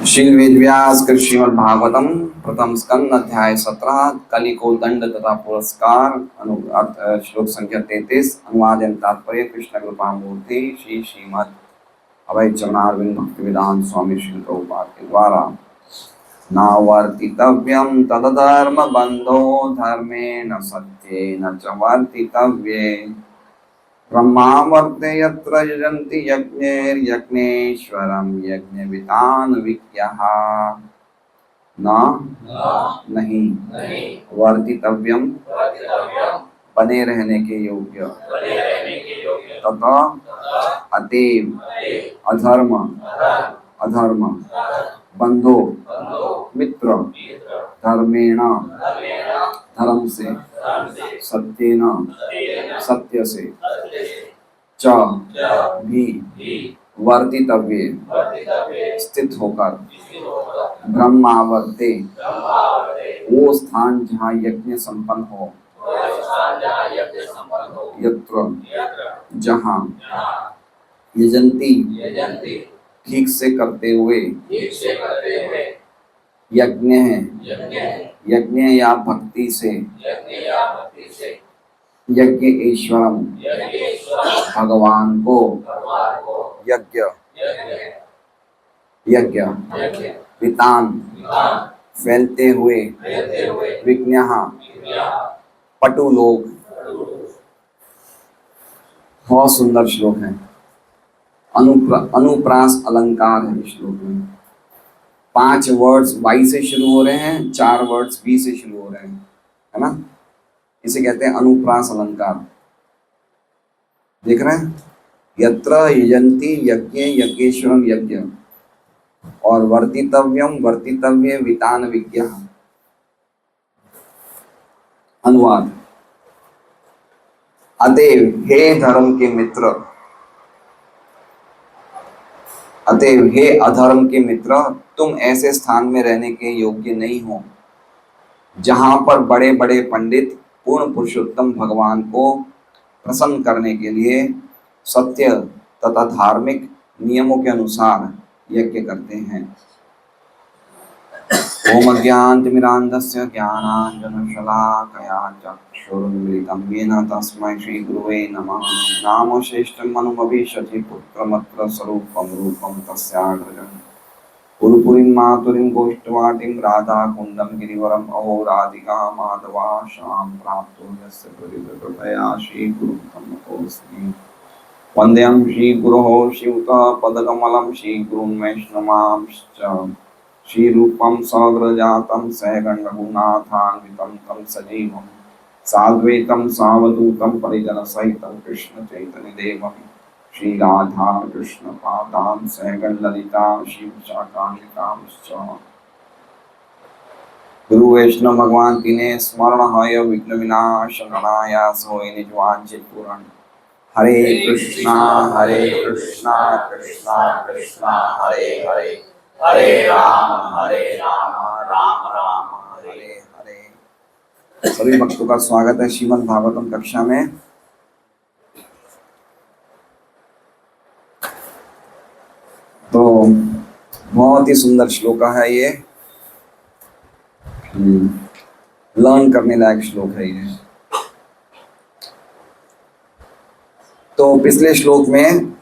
श्री वेदव्यास कृत श्रीमद् भागवतम प्रथम स्कंद अध्याय 17 कलि को दंड तथा पुरस्कार श्लोक संख्या 33 अनुवाद एवं तात्पर्य कृष्ण कृपा मूर्ति श्री श्रीमद् अभय चरणारविंद भक्ति वेदांत स्वामी श्री प्रभुपाद के द्वारा नावर्तितव्यं तदधर्म बंधो धर्मेण सत्येन च वर्तितव्ये ब्रह्मावर्ते यत्र यजन्ति यज्ञैर्यज्ञेश्वरं यज्ञवितान् विज्ञः न नहीं वर्तितव्यम बने रहने के योग्य तथा अतएव अधर्म अधर्म बंधो मित्र धर्मेण धर्म से सत्येन सत्य से च भी वर्तितव्ये स्थित होकर ब्रह्मावर्ते वो स्थान जहाँ यज्ञ संपन्न हो यत्र जहाँ यजंती ठीक से करते हुए यज्ञ यज्ञ या भक्ति से यज्ञ ईश्वरम भगवान को यज्ञ यज्ञ वितान फैलते हुए विज्ञः पटु लोग। बहुत सुंदर श्लोक है। अनुप्रास अलंकार है इस श्लोक में। 5 वर्ड्स वाई से शुरू हो रहे हैं, 4 वर्ड्स वी से शुरू हो रहे हैं, है ना। इसे कहते हैं अनुप्रास अलंकार। देख रहे हैं, यत्र यजन्ति यज्ञ यज्ञेश्वरम यज्ञ और वर्तितव्यम वर्तितव्य वितान विज्ञ। अनुवाद। अतएव हे धर्म के मित्र, अतएव हे अधर्म के मित्र, तुम ऐसे स्थान में रहने के योग्य नहीं हो जहां पर बड़े बड़े पंडित पूर्ण पुरुषोत्तम भगवान को प्रसन्न करने के लिए सत्य तथा धार्मिक नियमों के अनुसार यज्ञ करते हैं। ओम अज्ञानतिमिरान्धस्य ज्ञानाञ्जनशलाकया चक्षुरुन्मिलितं येन तस्मै श्रीगुरुवे नमः। नाम श्रेष्ठं मनुमभिषति पुत्रमत्र स्वरूपं रूपं तस्याग्रजम् पुरपुरीं मातुरीं गोष्ठवाटीं राधाकुण्डं गिरिवरम् अहो राधिका माधवा शां प्राप्तो यस्य प्रविदकृपया श्रीगुरुं तं नतोऽस्मि। वन्देऽहं श्रीगुरोः शिवतः पदकमलं श्रीगुरुं वैष्णवांश्च श्रीरूपं सग्रजातं सहगणरघुनाथान्वितं तं सजीवं साद्वैतं सावधूतं परिजनसहितं कृष्णचैतन्यदेवं श्री राधा कृष्ण पादां सहगण ललिता शिवशाखान्वितांश्च। गुरु वैष्णव भगवान तिने स्मरण हय विघ्न विनाशनायास होय निज वांछित पूर्ण। हरे कृष्णा कृष्णा कृष्णा हरे हरे, हरे राम राम राम हरे हरे। सभी भक्तों का स्वागत है श्रीमद् भागवतम कक्षा में। तो बहुत ही सुंदर श्लोक है ये, लर्न करने लायक श्लोक है ये। तो पिछले श्लोक में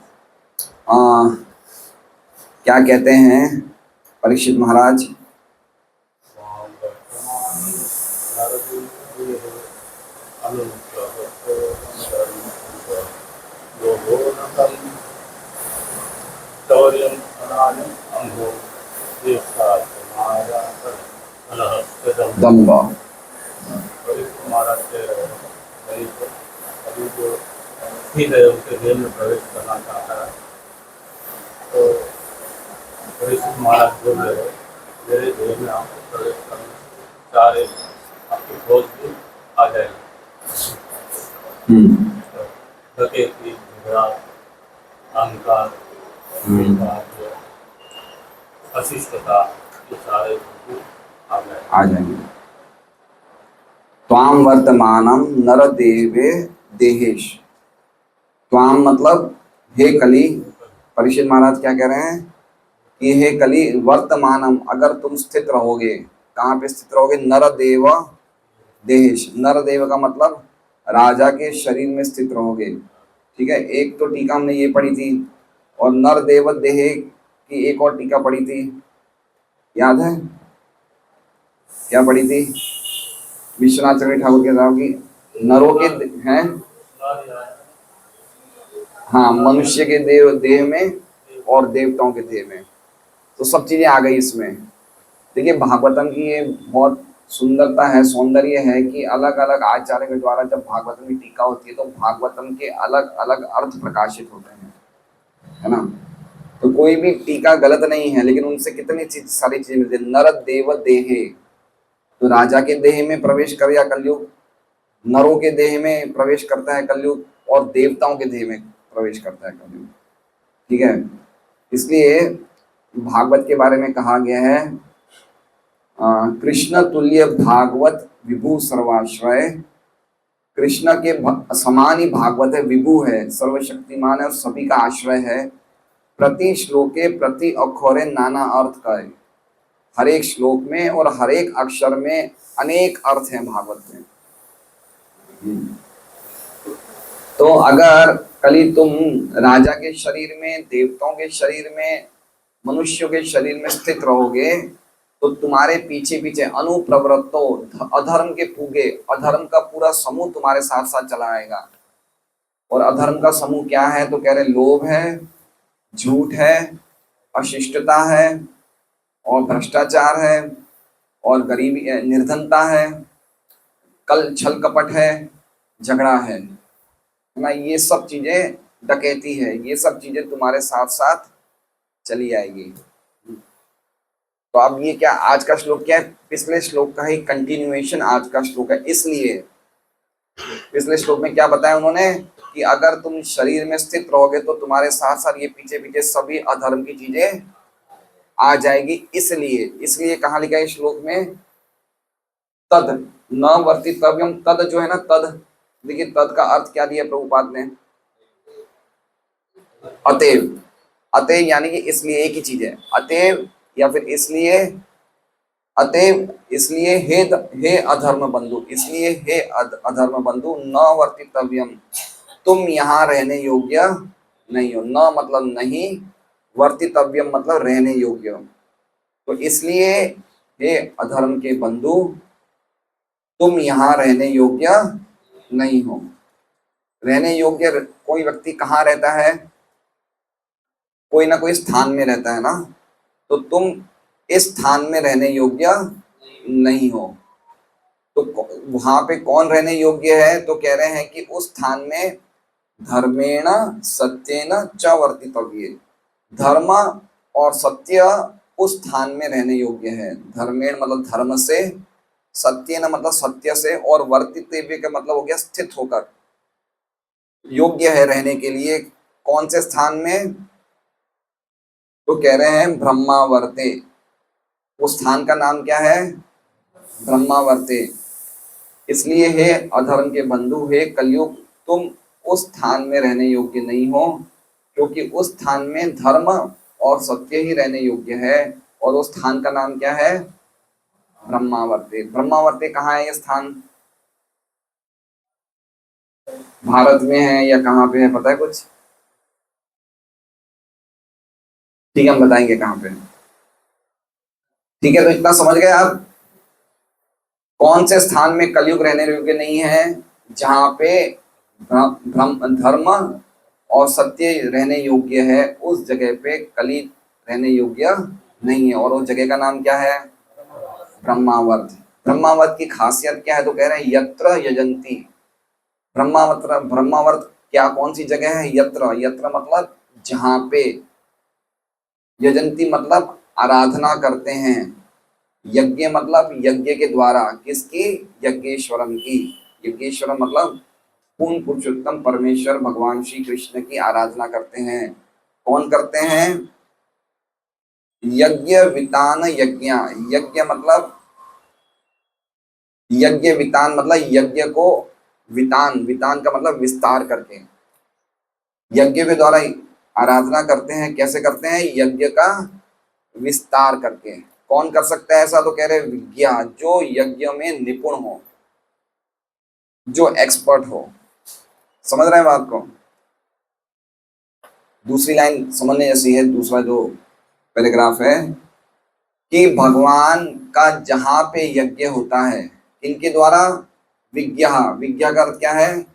क्या कहते हैं परीक्षित महाराज? दम्भ। उनके जेल में प्रवेश करना चाहता है तो परीक्षित महाराज बोल रहे हो मेरे जेल में आपको प्रवेश करना सारे आपके बोझ भी आ जाएंगे। डकैती, झगड़ा, अहंकार, अशिष्टता, ये सारे आ जाएंगे। त्वाम वर्तमानम नरदेवे देहेश। त्वाम मतलब हे कली। परीक्षित महाराज क्या कह रहे हैं? कि हे कली वर्तमानम, अगर तुम स्थित रहोगे, कहाँ पे स्थित रहोगे? नरदेव देहेश। नरदेव का मतलब राजा के शरीर में स्थित रहोगे। ठीक है, एक तो टीका हमने ये पढ़ी थी, और नरदेव देहे की एक और टीका पढ़ी थी, याद है क्या पढ़ी थी? विश्वनाथ चक्रवर्ती ठाकुर के साहब की, नरों के हैं, हाँ, मनुष्य के देव देह में और देवताओं के देह में, तो सब चीजें आ गई इसमें। देखिए भागवतम की ये बहुत सुंदरता है, सौंदर्य है कि अलग अलग आचार्य के द्वारा जब भागवतम की टीका होती है तो भागवतम के अलग अलग अर्थ प्रकाशित होते हैं, है ना। तो कोई भी टीका गलत नहीं है, लेकिन उनसे कितनी सारी चीजें मिलती है। नर देव देहे, तो राजा के देह में प्रवेश कर या कलयुग, नरों के देह में प्रवेश करता है कलयुग, और देवताओं के देह में प्रवेश करता है कलयुग। ठीक है, इसलिए भागवत के बारे में कहा गया है कृष्ण तुल्य भागवत विभु सर्वाश्रय। कृष्ण के समान ही भागवत है, विभु है, सर्वशक्तिमान है और सभी का आश्रय है। प्रति श्लोके प्रति अक्षरे नाना अर्थ का है, हर एक श्लोक में और हर एक अक्षर में अनेक अर्थ हैं भागवत में। तो अगर कली तुम राजा के शरीर में, देवताओं के शरीर में, मनुष्यों के शरीर में स्थित रहोगे तो तुम्हारे पीछे पीछे अनुप्रवृत्तो, अधर्म के फूगे, अधर्म का पूरा समूह तुम्हारे साथ साथ चला आएगा। और अधर्म का समूह क्या है? तो कह रहे लोभ है, झूठ है, अशिष्टता है, और भ्रष्टाचार है, और गरीबी, निर्धनता है, कल छल कपट है, झगड़ा है ना। ये सब चीजें डकैती है, ये सब चीजें तुम्हारे साथ साथ चली आएगी। तो अब ये क्या, आज का श्लोक क्या है? पिछले श्लोक का ही कंटिन्यूएशन आज का श्लोक है। इसलिए पिछले श्लोक में क्या बताया उन्होंने कि अगर तुम शरीर में स्थित रहोगे तो तुम्हारे साथ साथ ये पीछे पीछे सभी अधर्म की चीजें आ जाएगी। इसलिए कहाँ लिखा है श्लोक में? तद न वर्तितव्यम। तद जो है ना, तद, देखिए तद का अर्थ क्या दिया प्रभुपाद ने? अतएव। अतएव यानी कि इसलिए, एक ही चीज है, अतएव या फिर इसलिए, अतएव इसलिए हे अधर्म बंधु, इसलिए हे अधर्म बंधु, न वर्तितव्यम, तुम यहाँ रहने योग्य नहीं हो। न मतलब नहीं, वर्तितव्यम मतलब रहने योग्य। तो इसलिए हे अधर्म के बंधु, तुम यहाँ रहने योग्य नहीं हो। रहने योग्य कोई व्यक्ति कहाँ रहता है? कोई ना कोई स्थान में रहता है ना। तो तुम इस स्थान में रहने योग्य नहीं हो। तो वहां पे कौन रहने योग्य है? तो कह रहे हैं कि उस स्थान में धर्मेण सत्येन च वर्तितव्ये, धर्म और सत्य उस स्थान में रहने योग्य है। धर्मेण मतलब धर्म से, सत्येन मतलब सत्य से, और वर्तितव्य का मतलब हो गया स्थित होकर, योग्य है रहने के लिए। कौन से स्थान में? तो कह रहे हैं ब्रह्मावर्ते। उस स्थान का नाम क्या है? ब्रह्मावर्ते। इसलिए हे अधर्म के बंधु, हे कलयुग, तुम उस स्थान में रहने योग्य नहीं हो, क्योंकि उस स्थान में धर्म और सत्य ही रहने योग्य है। और उस स्थान का नाम क्या है? ब्रह्मावर्ते। ब्रह्मावर्ते कहाँ है ये स्थान? भारत में है या कहाँ पे है, पता है कुछ? ठीक है, हम बताएंगे कहाँ पे। ठीक है, तो इतना समझ गए आप कौन से स्थान में कलयुग रहने योग्य नहीं है? जहाँ पे धर्म और सत्य रहने योग्य है, उस जगह पे कली रहने योग्य नहीं है। और उस जगह का नाम क्या है? ब्रह्मावर्त। ब्रह्मावर्त की खासियत क्या है? तो कह रहे हैं यत्र यजंती। ब्रह्मावर्त क्या, कौन सी जगह है? यत्र, यत्र मतलब जहाँ पे, यजंती मतलब आराधना करते हैं, यज्ञ मतलब यज्ञ के द्वारा, किसकी? यज्ञेश्वरम की। यज्ञेश्वरम मतलब पूर्ण पुरुषोत्तम परमेश्वर भगवान श्री कृष्ण की आराधना करते हैं। कौन करते हैं? यज्ञ वितान यज्ञ। यज्ञ मतलब, यज्ञ वितान मतलब यज्ञ को, वितान, वितान का मतलब विस्तार करके, यज्ञ के द्वारा आराधना करते हैं। कैसे करते हैं? यज्ञ का विस्तार करके। कौन कर सकता है ऐसा? तो कह रहे विज्ञा, जो यज्ञ में निपुण हो, जो एक्सपर्ट हो। समझ रहे हैं बात को? दूसरी लाइन समझने जैसी है, दूसरा जो पैराग्राफ है कि भगवान का जहां पे यज्ञ होता है, इनके द्वारा विज्ञा, विज्ञा का अर्थ क्या है?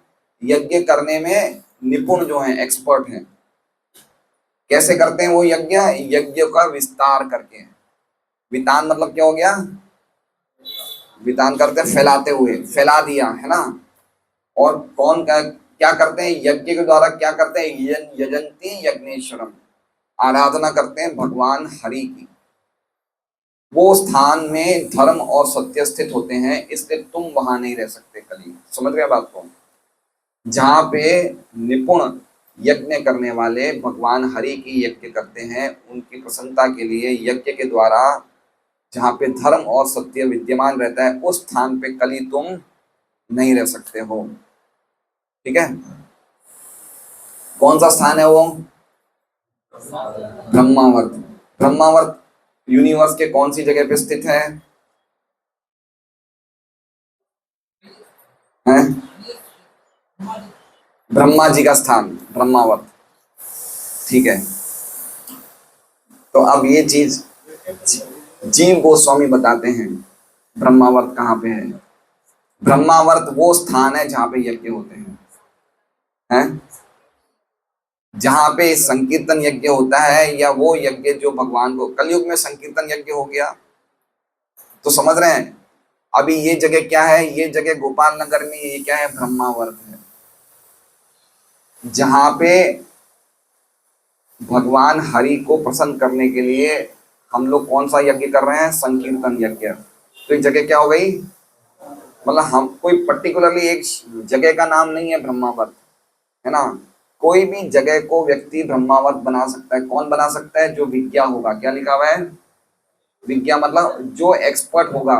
यज्ञ करने में निपुण जो है, एक्सपर्ट हैं। कैसे करते हैं वो यज्ञ? यज्ञ का विस्तार करके। वितान मतलब क्या हो गया? वितान करते हैं फैलाते हुए, फैला दिया, है ना। और कौन का क्या करते हैं? यज्ञ के द्वारा क्या करते हैं? यजंती यज्ञेश्वरम, आराधना करते हैं भगवान हरि की। वो स्थान में धर्म और सत्य स्थित होते हैं, इसलिए तुम वहां नहीं रह सकते कली। समझ गए बात को? जहां पे निपुण यज्ञ करने वाले भगवान हरि की यज्ञ करते हैं, उनकी प्रसन्नता के लिए यज्ञ के द्वारा जहां पे धर्म और सत्य विद्यमान रहता है, उस स्थान पे कली तुम नहीं रह सकते हो। ठीक है? कौन सा स्थान है वो? ब्रह्मावर्त। ब्रह्मावर्त यूनिवर्स के कौन सी जगह पे स्थित है? हैं? ब्रह्मा जी का स्थान ब्रह्मावर्त। ठीक है, तो अब ये चीज जीव गोस्वामी बताते हैं ब्रह्मावर्त कहाँ पे है। ब्रह्मावर्त वो स्थान है जहाँ पे यज्ञ होते हैं? जहाँ पे संकीर्तन यज्ञ होता है, या वो यज्ञ जो भगवान को, कलयुग में संकीर्तन यज्ञ हो गया, तो समझ रहे हैं। अभी ये जगह क्या है? ये जगह गोपाल नगर में, ये क्या है? ब्रह्मावर्त है, जहाँ पे भगवान हरि को प्रसन्न करने के लिए हम लोग कौन सा यज्ञ कर रहे हैं? संकीर्तन यज्ञ। तो एक जगह क्या हो गई? मतलब हम कोई पर्टिकुलरली एक जगह का नाम नहीं है ब्रह्मावर्त, है ना। कोई भी जगह को व्यक्ति ब्रह्मावर्त बना सकता है। कौन बना सकता है? जो विज्ञा होगा। क्या लिखा हुआ है? विज्ञा मतलब जो एक्सपर्ट होगा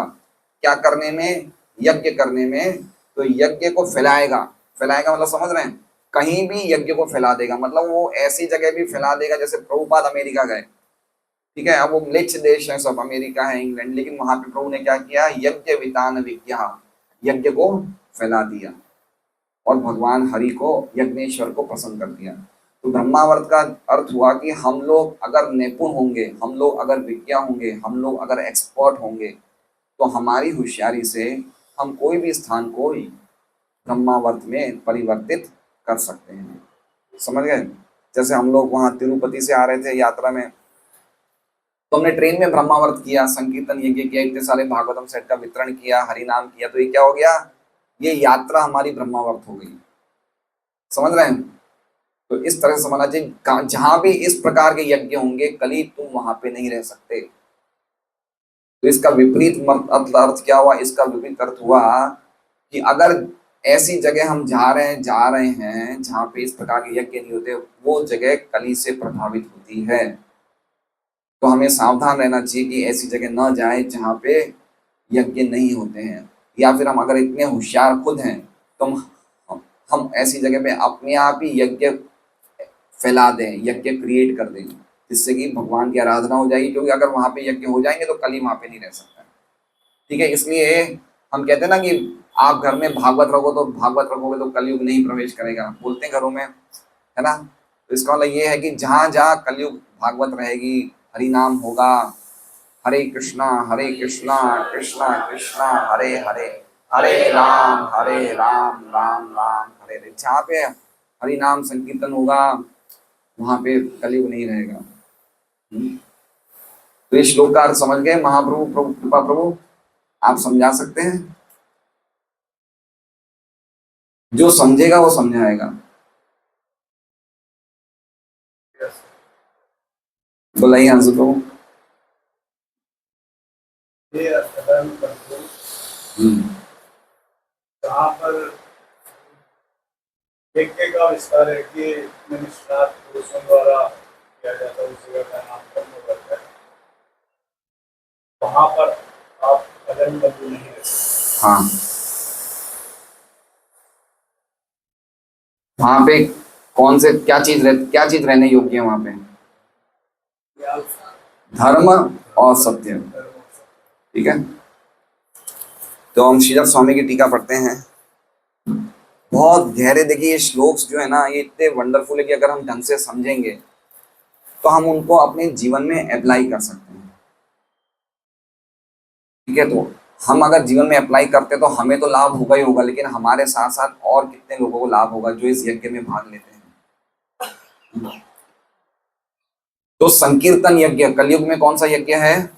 क्या करने में? यज्ञ करने में। तो यज्ञ को फैलाएगा। फैलाएगा मतलब समझ रहे हैं, कहीं भी यज्ञ को फैला देगा। मतलब वो ऐसी जगह भी फैला देगा, जैसे प्रभुपाद अमेरिका गए, ठीक है। अब वो म्लेच्छ देश है सब, अमेरिका है, इंग्लैंड, लेकिन वहां पे प्रभु ने क्या किया? यज्ञ वितान विज्ञा, यज्ञ को फैला दिया और भगवान हरि को, यज्ञेश्वर को प्रसन्न कर दिया। तो ब्रह्मावर्त का अर्थ हुआ कि हम लोग अगर निपुण होंगे, हम लोग अगर विज्ञा होंगे, हम लोग अगर एक्सपर्ट होंगे, तो हमारी होशियारी से हम कोई भी स्थान को ब्रह्मावर्त में परिवर्तित कर सकते हैं। समझ गए? जैसे हम लोग वहां तिरुपति से आ रहे थे यात्रा में, तो हमने ट्रेन में ब्रह्मावर्त किया, संकीर्तन यज्ञ किया, इतने सारे भागवतम सेट का वितरण किया, हरि नाम किया, तो ये क्या हो गया? ये यात्रा हमारी ब्रह्मावर्त हो गई। समझ रहे हैं? तो इस तरह से समझना चाहिए, जहां भी इस प्रकार के यज्ञ होंगे कली तुम वहां पे नहीं रह सकते। तो इसका विपरीत अर्थ क्या हुआ? इसका विपरीत अर्थ हुआ कि अगर ऐसी जगह हम जा रहे हैं जहां पे इस प्रकार के यज्ञ नहीं होते, वो जगह कली से प्रभावित होती है। तो हमें सावधान रहना चाहिए कि ऐसी जगह न जाए जहां पे यज्ञ नहीं होते हैं। या फिर हम अगर इतने होशियार खुद हैं तो हम ऐसी जगह पे अपने आप ही यज्ञ फैला दें, यज्ञ क्रिएट कर दें, जिससे कि भगवान की आराधना हो जाएगी। क्योंकि अगर वहां पे यज्ञ हो जाएंगे तो कली वहां पे नहीं रह सकता। ठीक है, इसलिए हम कहते हैं ना कि आप घर में भागवत रखो, तो भागवत रखोगे तो कलयुग नहीं प्रवेश करेगा, बोलते हैं घरों में, है ना। तो इसका मतलब ये है कि जहां जहां कलयुग भागवत रहेगी, हरि नाम होगा, हरे कृष्णा कृष्णा कृष्णा हरे हरे, हरे राम राम हरे हरे, जहाँ पे हरि नाम संकीर्तन होगा वहां पे कलयुग नहीं रहेगा। तो इस श्लोक का अर्थ समझ गए? महाप्रभु प्रभु कृपा प्रभु आप समझा सकते हैं? जो समझेगा वो समझाएगा। बोलाइए आंसर प्रभु। जहाँ पर यज्ञ का विस्तार है कि निष्णात पुरुषों द्वारा किया जाता है, उस जगह का नाम ब्रह्मवर्त है। वहाँ पर आप अदन बंधु नहीं रह सकते। हाँ, वहां पे कौन से क्या चीज रहने योग्य है वहां पे? धर्म और सत्य। ठीक है, तो हम श्रीधर स्वामी की टीका पढ़ते हैं। बहुत गहरे, देखिए ये श्लोक्स जो है ना, ये इतने वंडरफुल है कि अगर हम ढंग से समझेंगे तो हम उनको अपने जीवन में अप्लाई कर सकते हैं। ठीक है, तो हम अगर जीवन में अप्लाई करते हैं तो हमें तो लाभ होगा ही होगा, लेकिन हमारे साथ साथ और कितने लोगों को लाभ होगा जो इस यज्ञ में भाग लेते हैं। तो संकीर्तन यज्ञ, कलयुग में कौन सा यज्ञ है?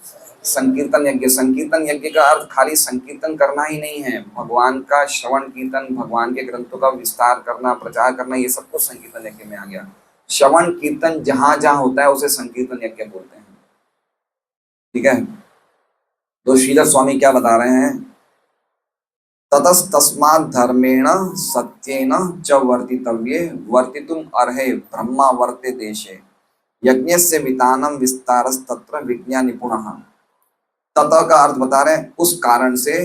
संकीर्तन यज्ञ। संकीर्तन यज्ञ का अर्थ खाली संकीर्तन करना ही नहीं है, भगवान का श्रवण कीर्तन, भगवान के ग्रंथों का विस्तार करना, प्रचार करना, ये सब कुछ संकीर्तन यज्ञ में आ गया। श्रवण कीर्तन जहां जहां होता है उसे संकीर्तन यज्ञ बोलते हैं। ठीक है, तो श्रीधर स्वामी क्या बता रहे हैं? ततस्तस्मात् धर्मेण सत्येन च वर्तितव्ये वर्तितुम अर्हे ब्रह्मावर्ते देशे यज्ञस्य वितानम विस्तारस्तत्र विज्ञान निपुणः। तत का अर्थ बता रहे हैं, उस कारण से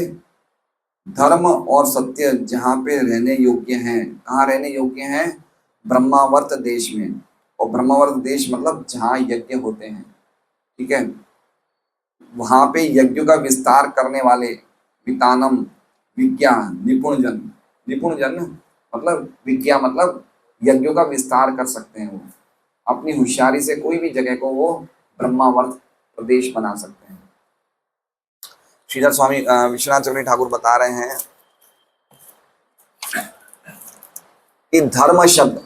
धर्म और सत्य जहाँ पे रहने योग्य हैं, कहाँ रहने योग्य हैं? ब्रह्मावर्त देश में। और ब्रह्मावर्त देश मतलब जहाँ यज्ञ होते हैं। ठीक है, वहां पे यज्ञ का विस्तार करने वाले वितानम, विज्ञा, निपुण जन। निपुण जन मतलब विज्ञा, मतलब यज्ञों का विस्तार कर सकते हैं। वो अपनी होशियारी से कोई भी जगह को वो ब्रह्मावर्त प्रदेश बना सकते हैं। श्रीधर स्वामी विश्वनाथ चक्रवर्ती ठाकुर बता रहे हैं कि धर्म शब्द,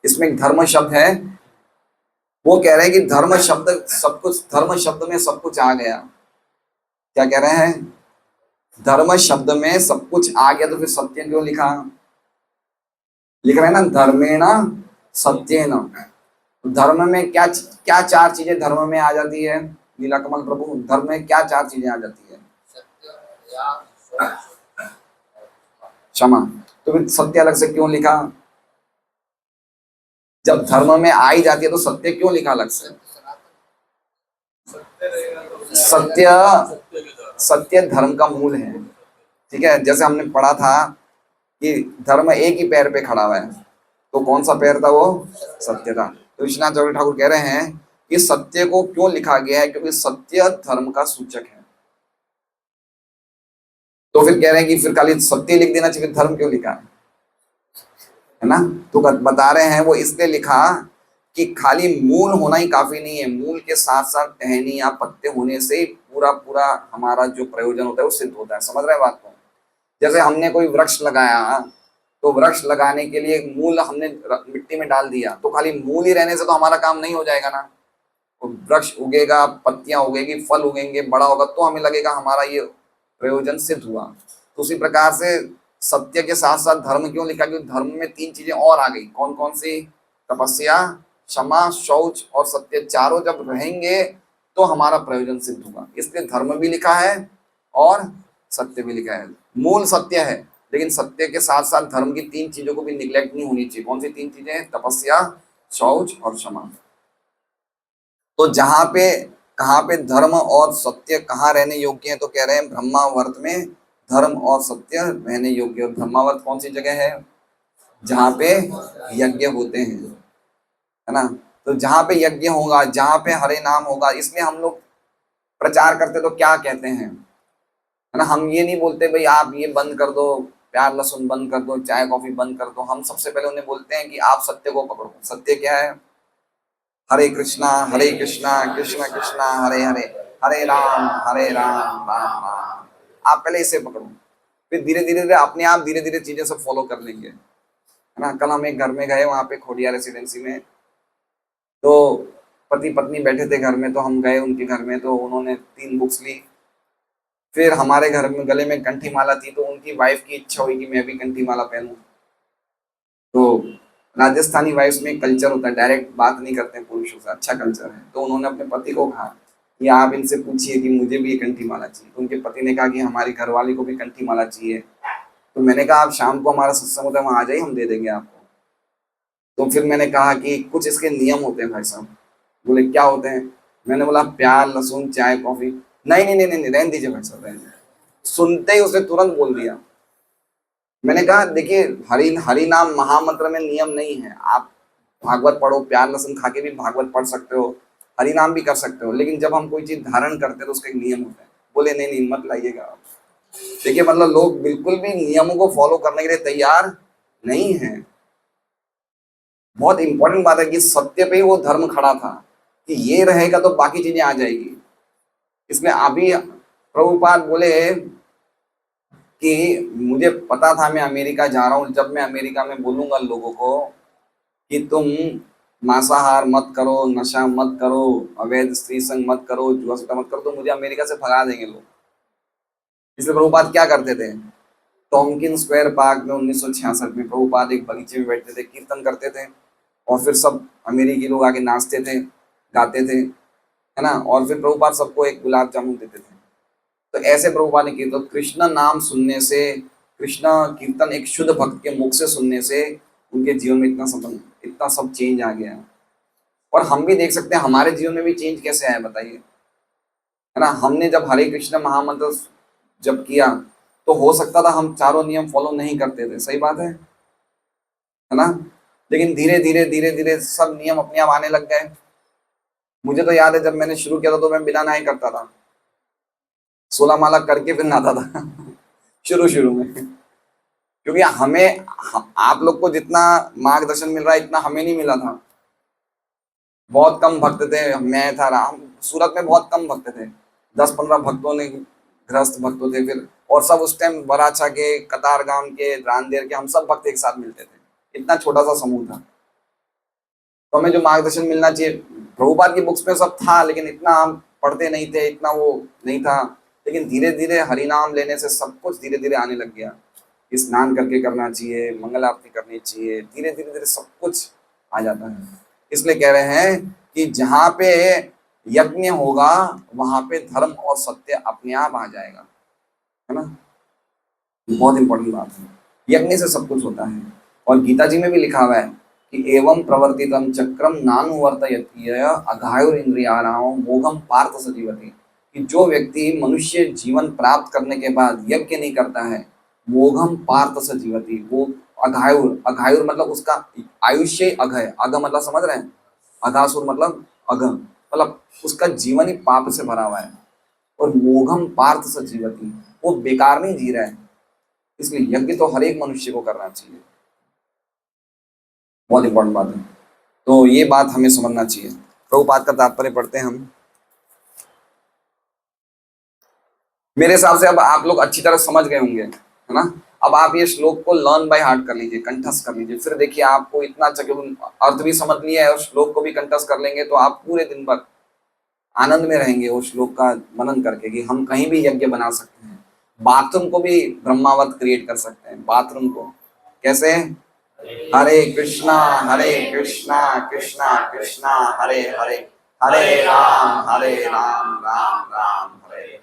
इसमें एक धर्म शब्द है। वो कह रहे हैं कि धर्म शब्द सब कुछ, धर्म शब्द में सब कुछ आ गया। क्या कह रहे हैं? धर्म शब्द में सब कुछ आ गया, तो फिर सत्य क्यों लिखा? लिख रहे हैं ना, धर्मेण सत्येन। धर्म में क्या क्या चार चीजें धर्म में आ जाती है? लीला कमल प्रभु, धर्म में क्या चार चीजें आ जाती है? क्षमा। तो फिर सत्य अलग से क्यों लिखा? जब धर्म में आ ही जाती है तो सत्य क्यों लिखा अलग से? सत्य, सत्य धर्म का मूल है। ठीक है, जैसे हमने पढ़ा था कि धर्म एक ही पैर पे खड़ा हुआ है, तो कौन सा पैर था? वो सत्य था। तो विश्वनाथ चक्रवर्ती ठाकुर कह रहे हैं कि सत्य को क्यों लिखा गया है? क्योंकि सत्य धर्म का सूचक है। तो फिर कह रहे हैं कि फिर खाली सत्य लिख देना चाहिए, धर्म क्यों लिखा है ना? तो बता रहे हैं वो इसलिए लिखा कि खाली मूल होना ही काफी नहीं है, मूल के साथ साथ टहनी या पत्ते होने से पूरा पूरा हमारा जो प्रयोजन होता है वो सिद्ध होता है। समझ रहे हैं बात को? जैसे हमने कोई वृक्ष लगाया, तो वृक्ष लगाने के लिए मूल हमने मिट्टी में डाल दिया, तो खाली मूल ही रहने से तो हमारा काम नहीं हो जाएगा ना। तो वृक्ष उगेगा, पत्तियां उगेगी, फल उगेंगे, बड़ा होगा, तो हमें लगेगा हमारा ये प्रयोजन सिद्ध हुआ। तो उसी प्रकार से सत्य के साथ साथ धर्म क्यों लिखा? क्योंकि धर्म में तीन चीजें और आ गई। कौन कौन सी? तपस्या, क्षमा, शौच और सत्य। चारों जब रहेंगे तो हमारा प्रयोजन सिद्ध होगा। इसलिए धर्म भी लिखा है और सत्य भी लिखा है। मूल सत्य है, लेकिन सत्य के साथ साथ धर्म की तीन चीजों को भी निग्लेक्ट नहीं होनी चाहिए। कौन सी तीन चीजें? तपस्या, शौच और क्षमा। तो जहां पे, कहाँ पे धर्म और सत्य कहाँ रहने योग्य है? तो कह रहे हैं ब्रह्मावर्त में धर्म और सत्य रहने योग्य। और ब्रह्मावर्त कौन सी जगह है? जहाँ पे यज्ञ होते हैं, है ना? तो जहाँ पे यज्ञ होगा, जहाँ पे हरे नाम होगा, इसलिए हम लोग प्रचार करते तो क्या कहते हैं, है ना? हम ये नहीं बोलते भाई आप ये बंद कर दो, प्याज लहसुन बंद कर दो, चाय कॉफी बंद कर दो। हम सबसे पहले उन्हें बोलते हैं कि आप सत्य को पकड़ो। सत्य क्या है? हरे कृष्णा कृष्ण कृष्णा हरे हरे, हरे राम राम राम। आप पहले इसे पकड़ो, फिर धीरे धीरे अपने आप धीरे धीरे चीजें सब फॉलो कर लेंगे, है ना? कल हम एक घर में गए, वहां पे खोडिया रेसिडेंसी में, तो पति पत्नी बैठे थे घर में, तो हम गए उनके घर में, तो उन्होंने 3 बुक्स ली। फिर हमारे घर में गले में कंठी माला थी, तो उनकी वाइफ की इच्छा हुई कि मैं भी कंठी माला पहनूं। तो राजस्थानी वाइफ्स में कल्चर होता है, डायरेक्ट बात नहीं करते पुरुषों से, अच्छा कल्चर है। तो उन्होंने अपने पति को कहा कि आप इनसे पूछिए कि मुझे भी ये कंठी माला चाहिए। तो उनके पति ने कहा कि हमारी घरवाली को भी कंठी माला चाहिए। तो मैंने कहा आप शाम को हमारा सत्संग होता है, वहां आ जाइए, हम दे देंगे आपको। तो फिर मैंने कहा कि कुछ इसके नियम होते हैं भाई साहब। बोले क्या होते हैं? मैंने बोला प्याज लहसुन चाय कॉफी। नहीं नहीं नहीं नहीं, रहने दीजिए भाई साहब, रहने दीजिए। सुनते ही उसने तुरंत बोल दिया। मैंने कहा देखिए, हरि नाम महामंत्र में नियम नहीं है। आप भागवत पढ़ो, प्याज लहसुन खा के भी भागवत पढ़ सकते हो, हरि नाम भी कर सकते हो, लेकिन जब हम कोई चीज धारण करते हैं तो उसका एक नियम होता है। बोले नहीं नहीं मत लाइएगा आप। देखिए मतलब लोग बिल्कुल भी नियमों को फॉलो करने के लिए तैयार नहीं है। बहुत इंपॉर्टेंट बात है कि सत्य पे ही वो धर्म खड़ा था कि ये रहेगा तो बाकी चीजें आ जाएगी। इसमें अभी प्रभुपाद बोले कि मुझे पता था मैं अमेरिका जा रहा हूँ, जब मैं अमेरिका में बोलूंगा लोगों को कि तुम मांसाहार मत करो, नशा मत करो, अवैध स्त्री संग मत करो, जुआ सट्टा मत करो, तो मुझे अमेरिका से भगा देंगे लोग। इसलिए प्रभुपाद क्या करते थे, टॉमकिन स्क्वायर पार्क में 1966 में प्रभुपाद एक बगीचे में बैठते थे, कीर्तन करते थे, और फिर सब अमेरिकी लोग आके नाचते थे, गाते थे, है ना, और फिर प्रभुपाद सबको एक गुलाब जामुन देते थे। तो ऐसे प्रभुपाद ने किया। तो कृष्ण नाम सुनने से, कृष्ण कीर्तन एक शुद्ध भक्त के मुख से सुनने से उनके जीवन में इतना सब चेंज आ गया। और हम भी देख सकते हैं हमारे जीवन में भी चेंज कैसे आया बताइए, है ना। हमने जब हरे कृष्ण महामंत्र जब किया तो हो सकता था हम चारों नियम फॉलो नहीं करते थे, सही बात है ना। लेकिन धीरे धीरे धीरे धीरे सब नियम अपने आप आने लग गए। मुझे तो याद है जब मैंने शुरू किया था तो मैं बिना नहाए करता था, 16 माला करके फिर नहाता था शुरू शुरू में। क्योंकि आप लोग को जितना मार्गदर्शन मिल रहा है इतना हमें नहीं मिला था। बहुत कम भक्त थे, मैं था, राम सूरत में बहुत कम भक्त थे, 10-15 भक्तों ने, गृहस्थ भक्तों थे फिर, और सब उस टाइम बराछा के, कतारगाम के, रांदेर के, हम सब भक्त एक साथ मिलते थे। इतना छोटा सा समूह था। तो हमें जो मार्गदर्शन मिलना चाहिए प्रभुपाद की बुक्स में सब था, लेकिन इतना हम पढ़ते नहीं थे, इतना वो नहीं था। लेकिन धीरे धीरे हरि नाम लेने से सब कुछ धीरे धीरे आने लग गया। स्नान करके करना चाहिए, मंगल आरती करनी चाहिए, धीरे धीरे धीरे सब कुछ आ जाता है। इसलिए कह रहे हैं कि जहाँ पे यज्ञ होगा वहां पे धर्म और सत्य अपने आप आ जाएगा, है ना। बहुत इंपॉर्टेंट बात है, यज्ञ से सब कुछ होता है। और गीता जी में भी लिखा हुआ है कि एवं प्रवर्तितम चक्रम नानुवर्तयति अघायुर इंद्रियाणाम मोघम पार्थ स जीवति, कि जो व्यक्ति मनुष्य जीवन प्राप्त करने के बाद यज्ञ नहीं करता है, मोघम पार्थ स जीवति, वो अघायुर, अघायुर मतलब उसका आयुष्य अघ है, अघ मतलब समझ रहे हैं, अघासुर मतलब अघ, मतलब उसका जीवन ही पाप से भरा हुआ है। और मोघम पार्थ स जीवति, वो बेकार नहीं जी रहा है। इसलिए यज्ञ तो हर एक मनुष्य को करना चाहिए, बहुत इंपॉर्टेंट बात है। तो ये बात हमें समझना चाहिए। प्रभुपाद का तात्पर्य पढ़ते हैं हम। मेरे हिसाब से अब आप लोग अच्छी तरह समझ गए होंगे, है ना। अब आप ये श्लोक को लर्न बाय हार्ट कर लीजिए, कंठस्थ कर लीजिए, फिर देखिए आपको इतना अच्छा, अर्थ भी समझ लिया है और श्लोक को भी कंठस्थ कर लेंगे तो आप पूरे दिन भर आनंद में रहेंगे वो श्लोक का मनन करके कि हम कहीं भी यज्ञ बना सकते हैं। बाथरूम को भी ब्रह्मावत क्रिएट कर सकते हैं। बाथरूम को कैसे, हरे कृष्णा कृष्णा कृष्णा हरे हरे, हरे राम राम राम हरे।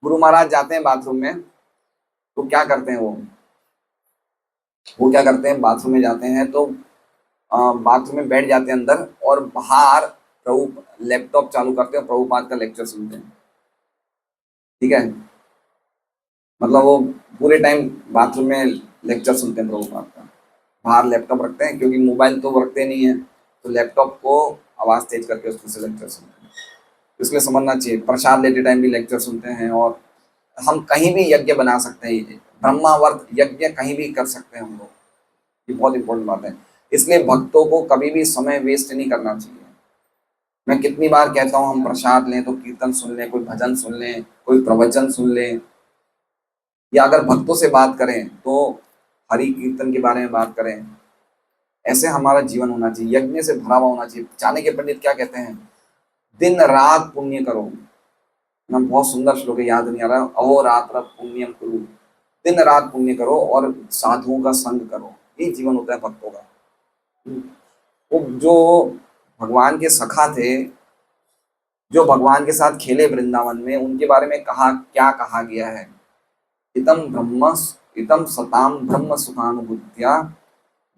गुरु महाराज जाते हैं बाथरूम में तो क्या करते हैं वो क्या करते हैं, बाथरूम में जाते हैं तो बाथरूम में बैठ जाते हैं अंदर, और बाहर प्रभु लैपटॉप चालू करते हैं, प्रभुपाद का लेक्चर सुनते हैं, ठीक है। मतलब वो पूरे टाइम बाथरूम में लेक्चर सुनते हैं प्रभुपाद का। बाहर लैपटॉप रखते हैं क्योंकि मोबाइल तो रखते नहीं है, तो लैपटॉप को आवाज़ तेज करके उसमें से लेक्चर सुनते हैं। इसलिए समझना चाहिए, प्रसाद लेते टाइम भी लेक्चर सुनते हैं। और हम कहीं भी यज्ञ बना सकते हैं, ब्रह्मावर्त यज्ञ कहीं भी कर सकते हैं हम लोग, ये बहुत इंपॉर्टेंट बात है। इसलिए भक्तों को कभी भी समय वेस्ट नहीं करना चाहिए। मैं कितनी बार कहता हूँ हम प्रसाद लें तो कीर्तन सुन लें, कोई भजन सुन लें, कोई प्रवचन सुन लें, या अगर भक्तों से बात करें तो हरि कीर्तन के बारे में बात करें। ऐसे हमारा जीवन होना चाहिए, यज्ञ से भरा हुआ होना चाहिए। चाणक्य पंडित क्या कहते हैं, दिन रात पुण्य करो ना। बहुत सुंदर श्लोक है, याद नहीं आ रहा, अहोरात्र पुण्यम कुरु, दिन रात पुण्य करो और साधुओं का संग करो। ये जीवन होता है भक्तों का। वो जो भगवान के सखा थे, जो भगवान के साथ खेले वृंदावन में, उनके बारे में क्या कहा गया है, इतम सताम ब्रह्म सुखानुभूत्या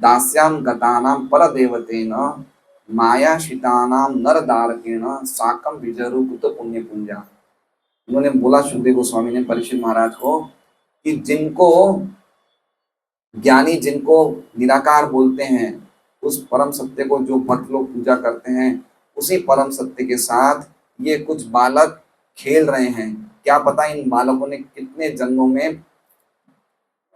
दास्याम गतानाम परदेवतेन मायाशितानाम नरदारकेण साकम विजरूकुत पुण्य पुंजा। उन्होंने बोला, सुखदेव गोस्वामी ने परीक्षित महाराज को, कि जिनको ज्ञानी, जिनको निराकार बोलते हैं, उस परम सत्य को जो भक्त लोग पूजा करते हैं, उसी परम सत्य के साथ ये कुछ बालक खेल रहे हैं। क्या पता इन बालकों ने कितने जन्मों में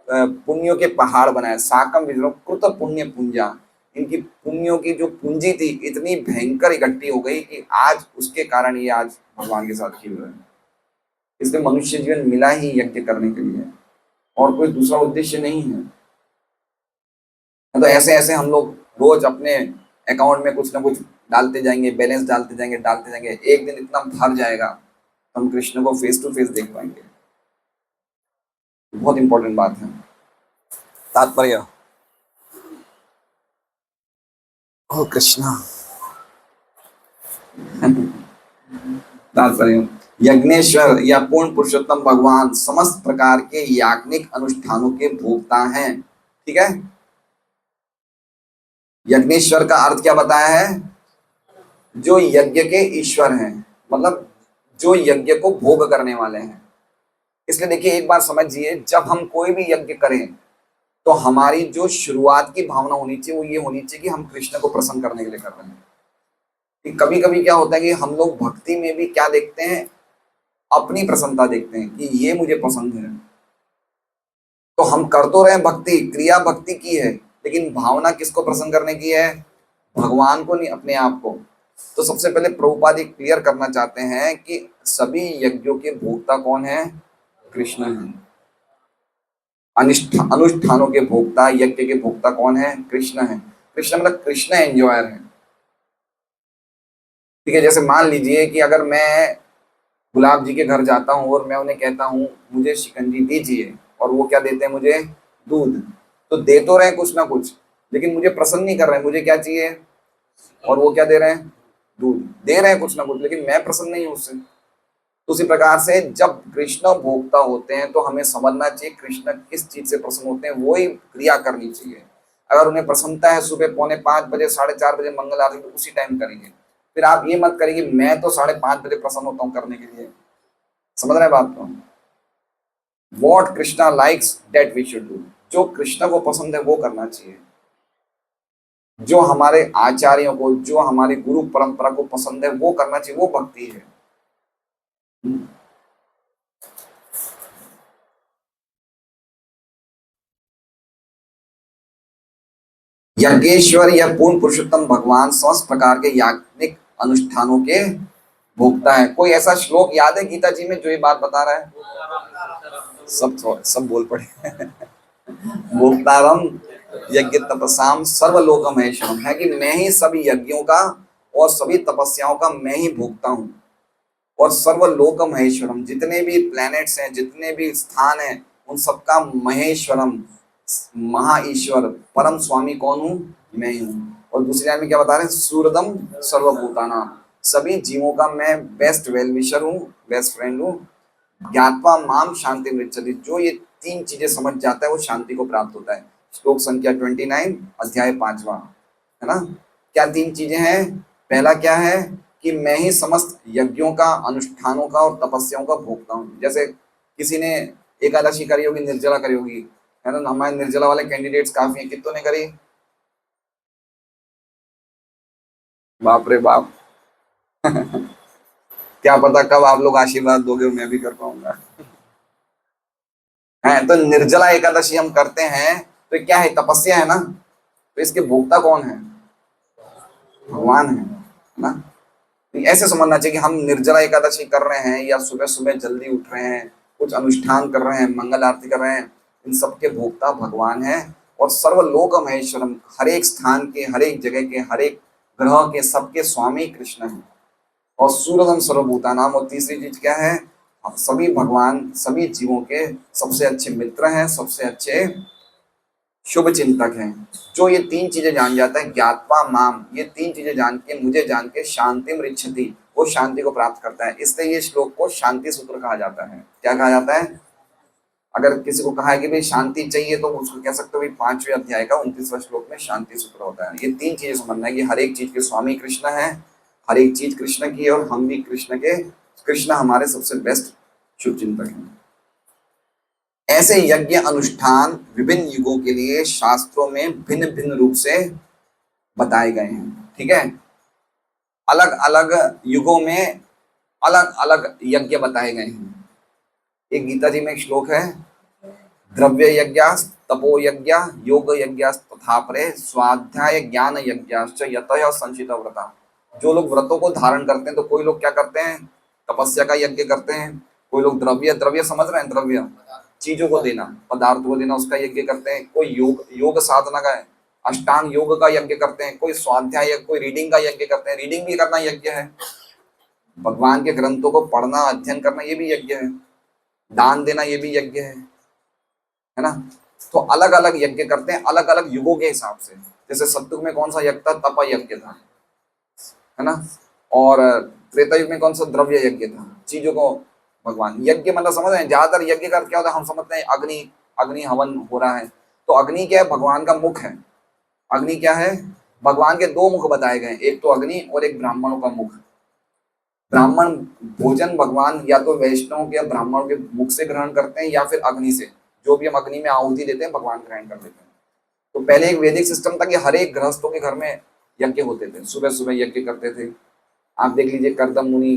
पुण्यों के पहाड़ बनाए। साकम विजरो कृत पुण्य पुंजा, इनकी पुण्यों की जो पूंजी थी इतनी भयंकर इकट्ठी हो गई कि आज उसके कारण ये आज भगवान के साथ खेल रहे हैं। इसलिए मनुष्य जीवन मिला ही यज्ञ करने के लिए, और कोई दूसरा उद्देश्य नहीं है। तो ऐसे ऐसे हम लोग रोज अपने अकाउंट में कुछ ना कुछ डालते जाएंगे, बैलेंस डालते जाएंगे, एक दिन इतना भर जाएगा हम कृष्ण को फेस टू फेस देख पाएंगे। बहुत इंपॉर्टेंट बात है। तात्पर्य, ओ कृष्णा। तात्पर्य, यज्ञेश्वर या पूर्ण पुरुषोत्तम भगवान समस्त प्रकार के याज्ञिक अनुष्ठानों के भोक्ता हैं। ठीक है, यज्ञेश्वर का अर्थ क्या बताया है? जो यज्ञ के ईश्वर हैं, मतलब जो यज्ञ को भोग करने वाले हैं। इसलिए देखिए, एक बार समझिए, जब हम कोई भी यज्ञ करें तो हमारी जो शुरुआत की भावना होनी चाहिए वो ये होनी चाहिए कि हम कृष्ण को प्रसन्न करने के लिए कर रहे हैं। कि कभी कभी क्या होता है कि हम लोग भक्ति में भी क्या देखते हैं? अपनी प्रसन्नता देखते हैं कि ये मुझे पसंद है। तो हम कर तो रहे हैं भक्ति, क्रिया भक्ति की है, लेकिन भावना किसको प्रसन्न करने की है? भगवान को नहीं, अपने आप को। तो सबसे पहले प्रभुपाद ये क्लियर करना चाहते हैं कि सभी यज्ञों के भोक्ता कौन है? कृष्ण है। अनुष्ठानों के भोक्ता, यज्ञ के भोक्ता कौन है? कृष्ण है। कृष्ण मतलब कृष्ण एंजॉयर है। ठीक है, जैसे मान लीजिए कि अगर मैं गुलाब जी के घर जाता हूँ और मैं उन्हें कहता हूँ मुझे शिकंजी दीजिए, और वो क्या देते हैं मुझे? दूध। तो दे तो रहे हैं कुछ ना कुछ, लेकिन मुझे प्रसन्न नहीं कर रहे हैं। मुझे क्या चाहिए? और वो क्या दे रहे हैं? दूध। दे रहे हैं कुछ ना कुछ, लेकिन मैं प्रसन्न नहीं हूँ उससे। तो उसी प्रकार से जब कृष्ण भोक्ता होते हैं तो हमें समझना चाहिए कृष्ण किस चीज से प्रसन्न होते हैं, वो ही क्रिया करनी चाहिए। अगर उन्हें प्रसन्नता है सुबह 4:45 बजे, 4:30 बजे मंगल आरती, तो उसी टाइम करेंगे। फिर आप ये मत करेंगे मैं तो 5:30 बजे प्रसन्न होता हूँ करने के लिए। समझ रहे हैं बात को? What Krishna likes that we should do. जो कृष्ण को पसंद है वो करना चाहिए। जो हमारे आचार्यों को, जो हमारे गुरु परंपरा को पसंद है वो करना चाहिए, वो भक्ति है। यज्ञेश्वर या पूर्ण पुरुषोत्तम भगवान समस्त प्रकार के याज्ञिक अनुष्ठानों के भोक्ता है। कोई ऐसा श्लोक याद है गीता जी में जो ये बात बता रहा है? सब बोल पड़े। भोक्तारम यज्ञ तपसाम सर्वलोक महेश्वरम, है कि मैं ही सभी यज्ञों का और सभी तपस्याओं का मैं ही भोगता हूँ। और सर्वलोक महेश्वरम, जितने भी प्लैनेट्स हैं, जितने भी स्थान हैं, उन सबका महेश्वरम, महाईश्वर, परम स्वामी कौन हूँ? मैं ही हूँ। और दूसरी लाइन में क्या बता रहे हैं? सूरदम सर्वभूतानां, सभी जीवों का मैं बेस्ट वेल विशर हूँ, बेस्ट फ्रेंड हूँ। ज्ञात्वा माम शांति मृच्छति, जो ये 3 चीजें समझ जाता है वो शांति को प्राप्त होता है। श्लोक संख्या 29, अध्याय 5वां, है ना? क्या 3 चीजें हैं? पहला क्या है कि मैं ही समस्त यज्ञों का, अनुष्ठानों का और तपस्याओं का भोगता हूँ। जैसे किसी ने एकादशी करी होगी, निर्जला करी होगी, है ना? हमारे निर्जला वाले कैंडिडेट्स काफी हैं, कितनों ने करी? बाप रे बाप। क्या पता कब आप लोग आशीर्वाद दोगे और मैं भी कर पाऊंगा। है तो निर्जला एकादशी हम करते हैं तो क्या है? तपस्या है ना? तो इसके भोक्ता कौन है? भगवान है ना? तो ऐसे समझना चाहिए कि हम निर्जला एकादशी कर रहे हैं या सुबह सुबह जल्दी उठ रहे हैं, कुछ अनुष्ठान कर रहे हैं, मंगल आरती कर रहे हैं, इन सबके भोक्ता भगवान है। और सर्वलोक महेश्वरम, हर एक स्थान के, हर एक जगह के, हर एक ग्रह के, सबके स्वामी कृष्ण है। और सूरदम सर्वभूता नाम, और तीसरी चीज क्या है? सभी भगवान सभी जीवों के सबसे अच्छे मित्र हैं, सबसे अच्छे शुभ चिंतक हैं। जो ये 3 चीजें जान जाता है, ज्ञात्वा माम, ये 3 चीजें जान के, मुझे जान के, शांतिम रिच्छति, वो शांति को प्राप्त करता है। इसलिए ये श्लोक को शांति सूत्र कहा जाता है। क्या कहा जाता है? अगर किसी को कहा है कि भाई शांति चाहिए तो उसको कह सकते हो भाई 5वें अध्याय का 29वां श्लोक में शांति सूत्र होता है। ये 3 चीजें समझना है कि हर एक चीज के स्वामी कृष्ण है, हर एक चीज कृष्ण की है, और हम भी कृष्ण के, कृष्ण हमारे सबसे बेस्ट शुभ चिंतक हैं। ऐसे यज्ञ अनुष्ठान विभिन्न युगों के लिए शास्त्रों में भिन्न भिन्न रूप से बताए गए हैं। ठीक है, अलग अलग युगों में अलग अलग यज्ञ बताए गए हैं। एक गीता जी में एक श्लोक है, द्रव्य यज्ञास तपो यज्ञ योग यज्ञास तथा परे स्वाध्याय ज्ञान यज्ञाश्च यतः संचित व्रता। जो लोग व्रतों को धारण करते हैं, तो कोई लोग क्या करते हैं, तपस्या का यज्ञ करते हैं। कोई लोग द्रव्य, द्रव्य समझ रहे हैं, द्रव्य चीजों को देना, पदार्थ को देना, उसका यज्ञ करते हैं। कोई योग, योग साधना का है, अष्टांग योग का यज्ञ करते हैं। कोई स्वाध्याय, कोई रीडिंग का यज्ञ करते हैं, रीडिंग भी करना यज्ञ है। भगवान के ग्रंथों को पढ़ना, अध्ययन करना, ये भी यज्ञ है। दान देना, ये भी यज्ञ है ना। तो अलग अलग यज्ञ करते हैं, अलग अलग युगों के हिसाब से। जैसे सतयुग में कौन सा यज्ञ था, तप यज्ञ था, है ना। और त्रेता युग में कौन सा, द्रव्य यज्ञ था। चीजों को भगवान, यज्ञ मतलब समझ रहे हैं, ज्यादातर यज्ञ का क्या होता है, हम समझते हैं अग्नि, अग्नि हवन हो रहा है। तो अग्नि क्या है, भगवान का मुख है। अग्नि क्या है, भगवान के दो मुख बताए गए, एक तो अग्नि और एक ब्राह्मणों का मुख। ब्राह्मण भोजन भगवान या तो वैष्णव के या ब्राह्मणों के मुख से ग्रहण करते हैं, या फिर अग्नि से, जो भी हम अग्नि में आहुति देते हैं भगवान ग्रहण कर लेते हैं। तो पहले एक वैदिक सिस्टम था कि हर एक गृहस्थों के घर में यज्ञ होते थे, सुबह सुबह यज्ञ करते थे। आप देख लीजिए, करदम मुनि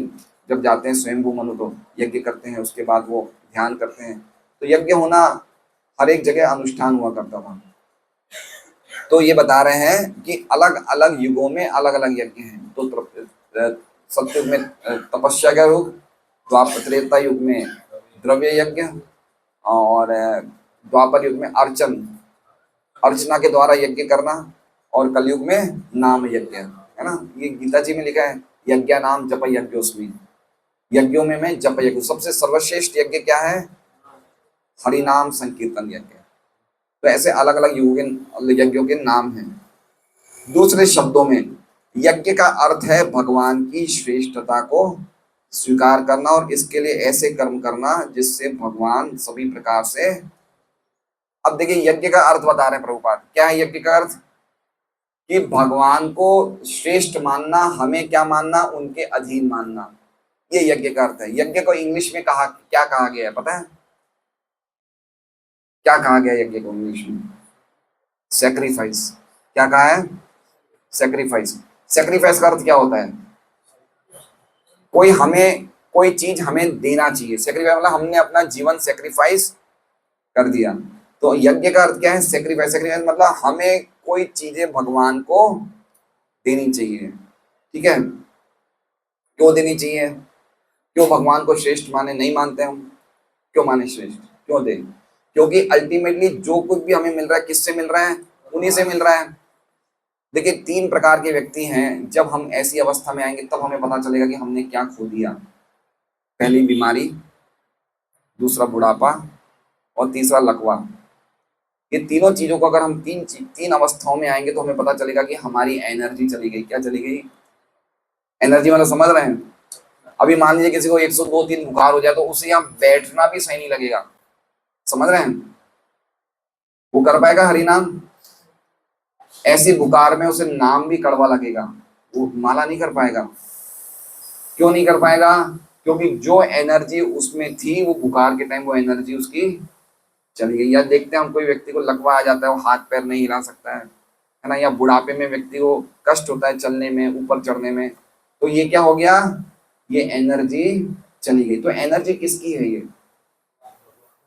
जब जाते हैं स्वयंभू मनु, तो यज्ञ करते हैं, उसके बाद वो ध्यान करते हैं। तो यज्ञ होना हर एक जगह अनुष्ठान हुआ करता था। तो ये बता रहे हैं कि अलग अलग युगों में अलग अलग यज्ञ हैं। तो सतयुग में तपस्या का युग, द्वापर त्रेता युग में द्रव्य यज्ञ, और द्वापर युग में अर्चना के द्वारा यज्ञ करना, और कलयुग में नाम यज्ञ, है ना। ये गीता जी में लिखा है, यज्ञ नाम जप यज्ञोस्मि। यज्ञों में मैं जप यज्ञ, सबसे सर्वश्रेष्ठ यज्ञ क्या है, हरिनाम संकीर्तन यज्ञ। तो ऐसे अलग अलग यज्ञों के नाम हैं। दूसरे शब्दों में यज्ञ का अर्थ है भगवान की श्रेष्ठता को स्वीकार करना, और इसके लिए ऐसे कर्म करना जिससे भगवान सभी प्रकार से। अब देखिए, यज्ञ का अर्थ बता रहे हैं प्रभुपाद, क्या है यज्ञ का अर्थ, कि भगवान को श्रेष्ठ मानना, हमें क्या मानना, उनके अधीन मानना। ये यज्ञ का अर्थ है। यज्ञ को इंग्लिश में क्या कहा गया है पता है, क्या कहा गया यज्ञ को इंग्लिश में, सैक्रिफाइस। क्या कहा है, सैक्रिफाइस। सैक्रिफाइस का अर्थ क्या होता है, कोई चीज हमें देना चाहिए। सैक्रिफाइस मतलब हमने अपना जीवन सैक्रिफाइस कर दिया। तो यज्ञ का अर्थ क्या है, सैक्रिफाइस। सैक्रिफाइस मतलब हमें कोई चीजें भगवान को देनी चाहिए, ठीक है। क्यों देनी चाहिए, क्यों भगवान को श्रेष्ठ माने, नहीं मानते हम, क्यों माने श्रेष्ठ, क्यों दे, क्योंकि अल्टीमेटली जो कुछ भी हमें मिल रहा है, किससे मिल रहा है, उन्हीं से मिल रहा है। देखिए, तीन प्रकार के व्यक्ति हैं, जब हम ऐसी अवस्था में आएंगे तब हमें पता चलेगा कि हमने क्या खो दिया। पहली बीमारी, दूसरा बुढ़ापा, और तीसरा लकवा। ये तीनों चीजों को अगर हम तीन अवस्थाओं में आएंगे तो हमें पता चलेगा कि हमारी एनर्जी चली गई। क्या चली गई, एनर्जी मतलब समझ रहे हैं। अभी मान लीजिए किसी को 102-3 बुखार हो जाए, तो उसे यहाँ बैठना भी सही नहीं लगेगा, समझ रहे हैं। वो कर पाएगा हरिनाम, ऐसी बुखार में उसे नाम भी कड़वा लगेगा, वो माला नहीं कर पाएगा। क्यों नहीं कर पाएगा, क्योंकि जो एनर्जी उसमें थी, वो बुखार के टाइम वो एनर्जी उसकी चली गई। या देखते हैं हम, कोई व्यक्ति को लकवा आ जाता है, वो हाथ पैर नहीं हिला सकता है ना। या बुढ़ापे में व्यक्ति को कष्ट होता है चलने में, ऊपर चढ़ने में, तो ये क्या हो गया, ये एनर्जी चली गई। तो एनर्जी किसकी है ये,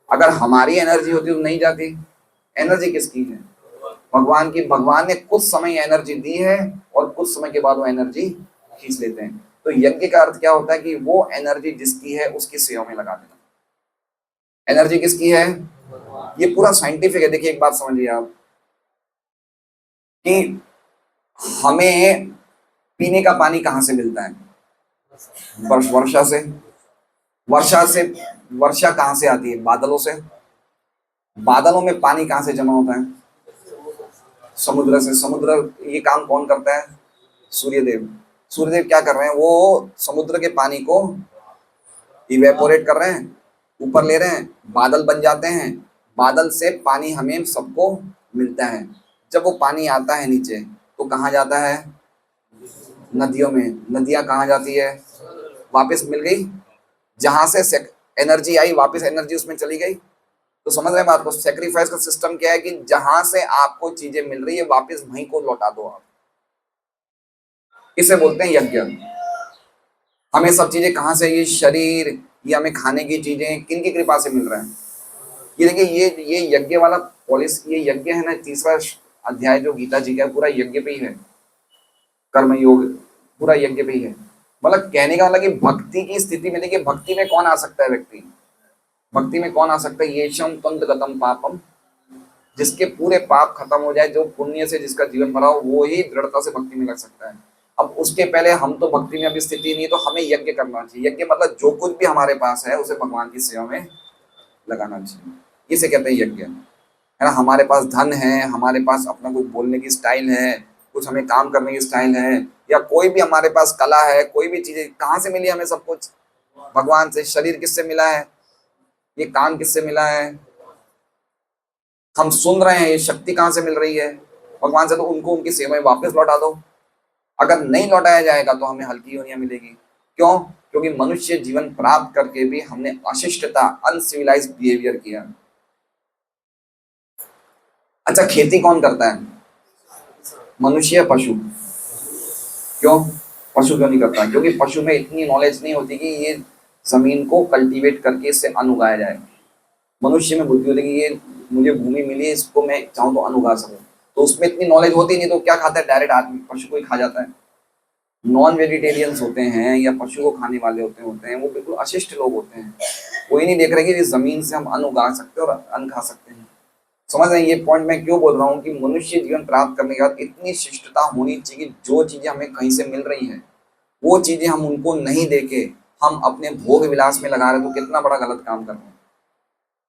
अगर हमारी एनर्जी होती तो नहीं जाती। एनर्जी किसकी है, भगवान की। भगवान ने कुछ समय एनर्जी दी है, और कुछ समय के बाद वो एनर्जी खींच लेते हैं। तो यज्ञ का अर्थ क्या होता है, कि वो एनर्जी जिसकी है उसकी सेवा में लगा देना। एनर्जी किसकी है, ये पूरा साइंटिफिक है। देखिए, एक बात समझिए आप, कि हमें पीने का पानी कहाँ से मिलता है, वर्षा से। वर्षा कहाँ से आती है, बादलों से। बादलों में पानी कहाँ से जमा होता है, समुद्र से। समुद्र, ये काम कौन करता है, सूर्यदेव। सूर्यदेव क्या कर रहे हैं, वो समुद्र के पानी को इवेपोरेट कर रहे हैं, ऊपर ले रहे हैं, बादल बन जाते हैं। बादल से पानी हमें सबको मिलता है। जब वो पानी आता है नीचे, तो कहाँ जाता है, नदियों में। नदियां कहाँ जाती है, वापस मिल गई, जहां से एनर्जी आई वापस एनर्जी उसमें चली गई। तो समझ रहे हैं बात को। सेक्रीफाइस का सिस्टम क्या है, कि जहां से आपको चीजें मिल रही है वापस वहीं को लौटा दो आप। इसे बोलते हैं यज्ञ। हमें सब चीजें कहाँ से, ये शरीर, ये हमें खाने की चीजें किन की कृपा से मिल रहा है? ये देखिए, ये यज्ञ वाला पॉलिसी, ये यज्ञ है ना, तीसरा अध्याय जो गीता जी का है, पूरा यज्ञ पे ही है। कर्म योग पूरा यज्ञ पे ही है। मतलब कहने का मतलब कि भक्ति की स्थिति में, देखिए भक्ति में कौन आ सकता है व्यक्ति, भक्ति में कौन आ सकता है? ये शम तंत्र गतम पापम, जिसके पूरे पाप खत्म हो जाए, जो पुण्य से जिसका जीवन भरा हो, वो ही दृढ़ता से भक्ति में लग सकता है। अब उसके पहले हम तो भक्ति में अभी स्थिति नहीं, तो हमें यज्ञ करना चाहिए। यज्ञ मतलब जो कुछ भी हमारे पास है उसे भगवान की सेवा में लगाना चाहिए, इसे कहते हैं यज्ञ, है ना। हमारे पास धन है, हमारे पास अपना कुछ बोलने की स्टाइल है, कुछ हमें काम करने की स्टाइल है, या कोई भी हमारे पास कला है, कोई भी चीजें कहाँ से मिली हमें? सब कुछ भगवान से। शरीर किससे मिला है? ये कान किससे मिला है? हम सुन रहे हैं, ये शक्ति कहाँ से मिल रही है? भगवान से। तो उनको उनकी सेवा में वापस लौटा दो। अगर नहीं लौटाया जाएगा तो हमें हल्की योनियां मिलेगी। क्यों? क्योंकि मनुष्य जीवन प्राप्त करके भी हमने अशिष्टता, अनसिविलाइज्ड बिहेवियर किया। अच्छा, खेती कौन करता है? मनुष्य या पशु? क्यों पशु क्यों नहीं करता? क्योंकि पशु में इतनी नॉलेज नहीं होती कि ये जमीन को कल्टीवेट करके इससे अन्न उगाया जाए। मनुष्य में बुद्धि होती कि ये मुझे भूमि मिली है, इसको मैं चाहूँ तो अन्न उगा सकूं, तो उसमें इतनी नॉलेज होती नहीं। तो क्या खाता है? डायरेक्ट आदमी पशु को ही खा जाता है। नॉन वेजिटेरियंस होते हैं या पशु को खाने वाले होते हैं, वो बिल्कुल अशिष्ट लोग होते हैं। कोई नहीं देख रहे कि इस जमीन से हम अन्न उगा सकते हैं और अन्न खा सकते हैं। समझ रहे हैं ये पॉइंट मैं क्यों बोल रहा हूँ? कि मनुष्य जीवन प्राप्त करने के बाद इतनी शिष्टता होनी चाहिए कि जो चीजें हमें कहीं से मिल रही है, वो चीजें हम उनको नहीं देके हम अपने भोग विलास में लगा रहे, तो कितना बड़ा गलत काम कर रहे हैं।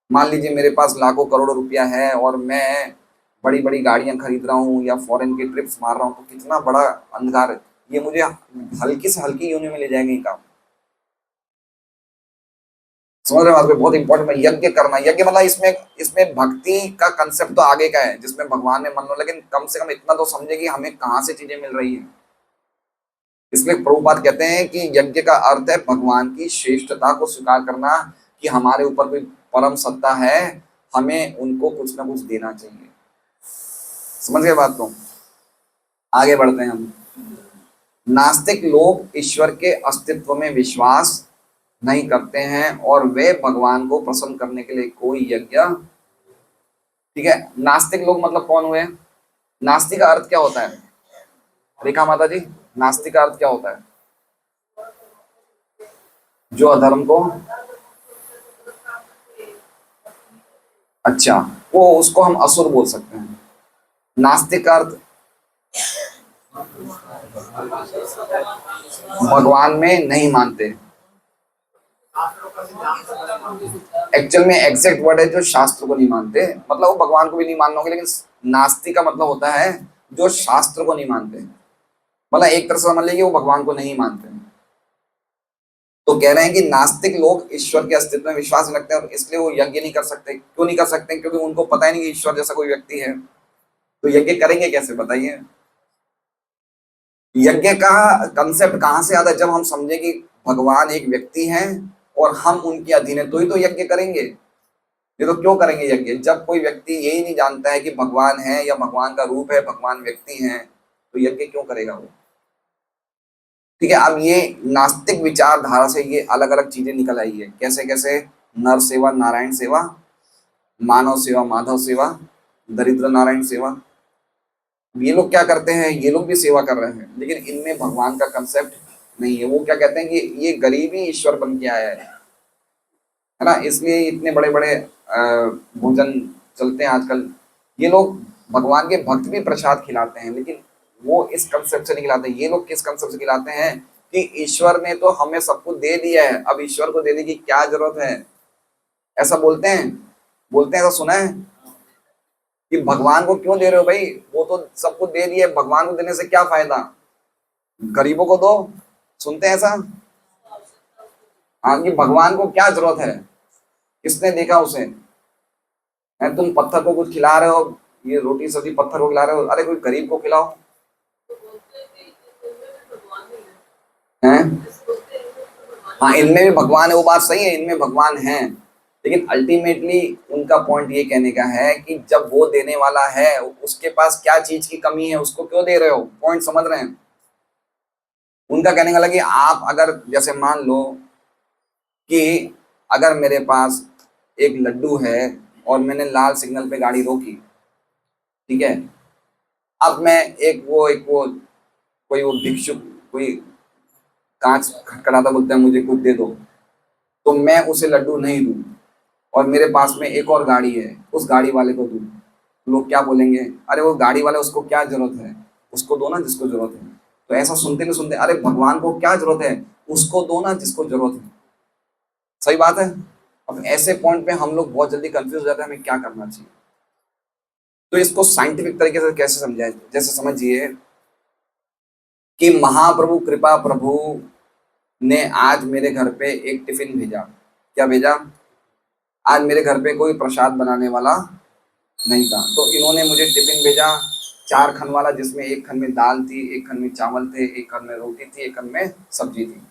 मान लीजिए मेरे पास लाखों करोड़ों रुपया है और मैं बड़ी बड़ी गाड़ियां खरीद रहा हूँ या फॉरेन के ट्रिप्स मार रहा हूँ, तो कितना बड़ा अंधकार है। ये मुझे हल्की से हल्की योनि में ले जाएंगे ये काम। समझ रहे हो बात को? बहुत इंपॉर्टेंट है यज्ञ करना। यज्ञ मतलब इसमें इसमें भक्ति का कंसेप्ट तो आगे का है, जिसमें भगवान में मन लो, लेकिन कम से कम इतना तो समझे कि हमें कहाँ से चीजें मिल रही है। इसलिए प्रभुपाद कहते हैं कि यज्ञ का अर्थ है भगवान की श्रेष्ठता को स्वीकार करना, कि हमारे ऊपर कोई परम सत्ता है, हमें उनको कुछ ना कुछ देना चाहिए। समझ गए बात को? आगे बढ़ते हैं हम। नास्तिक लोग ईश्वर के अस्तित्व में विश्वास नहीं करते हैं और वे भगवान को प्रसन्न करने के लिए कोई यज्ञ, ठीक है। नास्तिक लोग मतलब कौन हुए? नास्तिक का अर्थ क्या होता है रेखा माता जी? नास्तिक का अर्थ क्या होता है? जो अधर्म को, अच्छा, वो उसको हम असुर बोल सकते हैं। नास्तिक का अर्थ भगवान में नहीं मानते। एक्चुअल में एग्जैक्ट वर्ड है जो शास्त्र को नहीं मानते, मतलब वो भगवान को भी नहीं मानना होगा, लेकिन नास्तिक का मतलब होता है जो शास्त्र को नहीं मानते। मतलब एक तरह से समझ लीजिए वो भगवान को नहीं मानते। तो कह रहे हैं कि नास्तिक लोग ईश्वर के अस्तित्व में विश्वास नहीं रखते और इसलिए वो यज्ञ नहीं कर सकते। क्यों नहीं कर सकते? क्योंकि उनको पता ही नहीं कि ईश्वर जैसा कोई व्यक्ति है। तो यज्ञ करेंगे कैसे बताइए? यज्ञ का कंसेप्ट कहां से आता है? जब हम समझे कि भगवान एक व्यक्ति है और हम उनके अधीन है, तो ही तो यज्ञ करेंगे। ये तो क्यों करेंगे यज्ञ? जब कोई व्यक्ति यही नहीं जानता है कि भगवान है या भगवान का रूप है, भगवान व्यक्ति है, तो यज्ञ क्यों करेगा वो? ठीक है। अब ये नास्तिक विचारधारा से ये अलग अलग चीजें निकल आई है। कैसे कैसे? नर सेवा नारायण सेवा, मानव सेवा माधव सेवा, दरिद्र नारायण सेवा। ये लोग क्या करते हैं? ये लोग भी सेवा कर रहे हैं, लेकिन इनमें भगवान का कंसेप्ट नहीं है। वो क्या कहते हैं कि ये गरीब ही ईश्वर बन के आया है ना, इसलिए इतने बड़े बड़े भोजन चलते हैं आजकल। ये लोग भगवान के भक्त भी प्रसाद खिलाते हैं, लेकिन वो इस कंसेप्ट से नहीं खिलाते। ये लोग किस कंसेप्ट से खिलाते हैं कि ईश्वर ने तो हमें सब कुछ दे दिया है, अब ईश्वर को देने की क्या जरूरत है? ऐसा बोलते हैं, बोलते हैं, ऐसा सुना है कि भगवान को क्यों दे रहे हो भाई, वो तो सब कुछ दे दिया है, भगवान को देने से क्या फायदा, गरीबों को दो। सुनते हैं ऐसा? हाँ, कि भगवान को क्या जरूरत है, किसने देखा उसे? तुम पत्थर को कुछ खिला रहे हो, ये रोटी सब्जी पत्थर को खिला रहे हो, अरे कोई गरीब को खिलाओ। हैं? हाँ, इनमें भी भगवान है, वो बात सही है, इनमें भगवान है, लेकिन अल्टीमेटली उनका पॉइंट ये कहने का है कि जब वो देने वाला है, उसके पास क्या चीज की कमी है, उसको क्यों दे रहे हो? पॉइंट समझ रहे हैं? उनका कहने का लगा कि आप अगर जैसे मान लो कि अगर मेरे पास एक लड्डू है और मैंने लाल सिग्नल पे गाड़ी रोकी, ठीक है, अब मैं एक वो कोई वो भिक्षुक कोई कांच खटखटाता बोलता है मुझे कुछ दे दो, तो मैं उसे लड्डू नहीं दूं और मेरे पास में एक और गाड़ी है, उस गाड़ी वाले को दूं, लोग क्या बोलेंगे, अरे वो गाड़ी वाला, उसको क्या जरूरत है, उसको दो ना जिसको जरूरत है। तो ऐसा सुनते नहीं सुनते, अरे भगवान को क्या जरूरत है, उसको दो ना जिसको जरूरत है। सही बात है। अब ऐसे पॉइंट पे हम लोग बहुत जल्दी कंफ्यूज हो जाते हैं हमें क्या करना चाहिए। तो इसको साइंटिफिक तरीके से कैसे समझाए, जैसे समझिए कि महाप्रभु कृपा प्रभु ने आज मेरे घर पे एक टिफिन भेजा। क्या भेजा? आज मेरे घर पे कोई प्रसाद बनाने वाला नहीं था, तो इन्होंने मुझे टिफिन भेजा 4 खन वाला, जिसमें एक खन में दाल थी, एक खन में चावल थे, एक खन में रोटी थी, एक खन में सब्जी थी।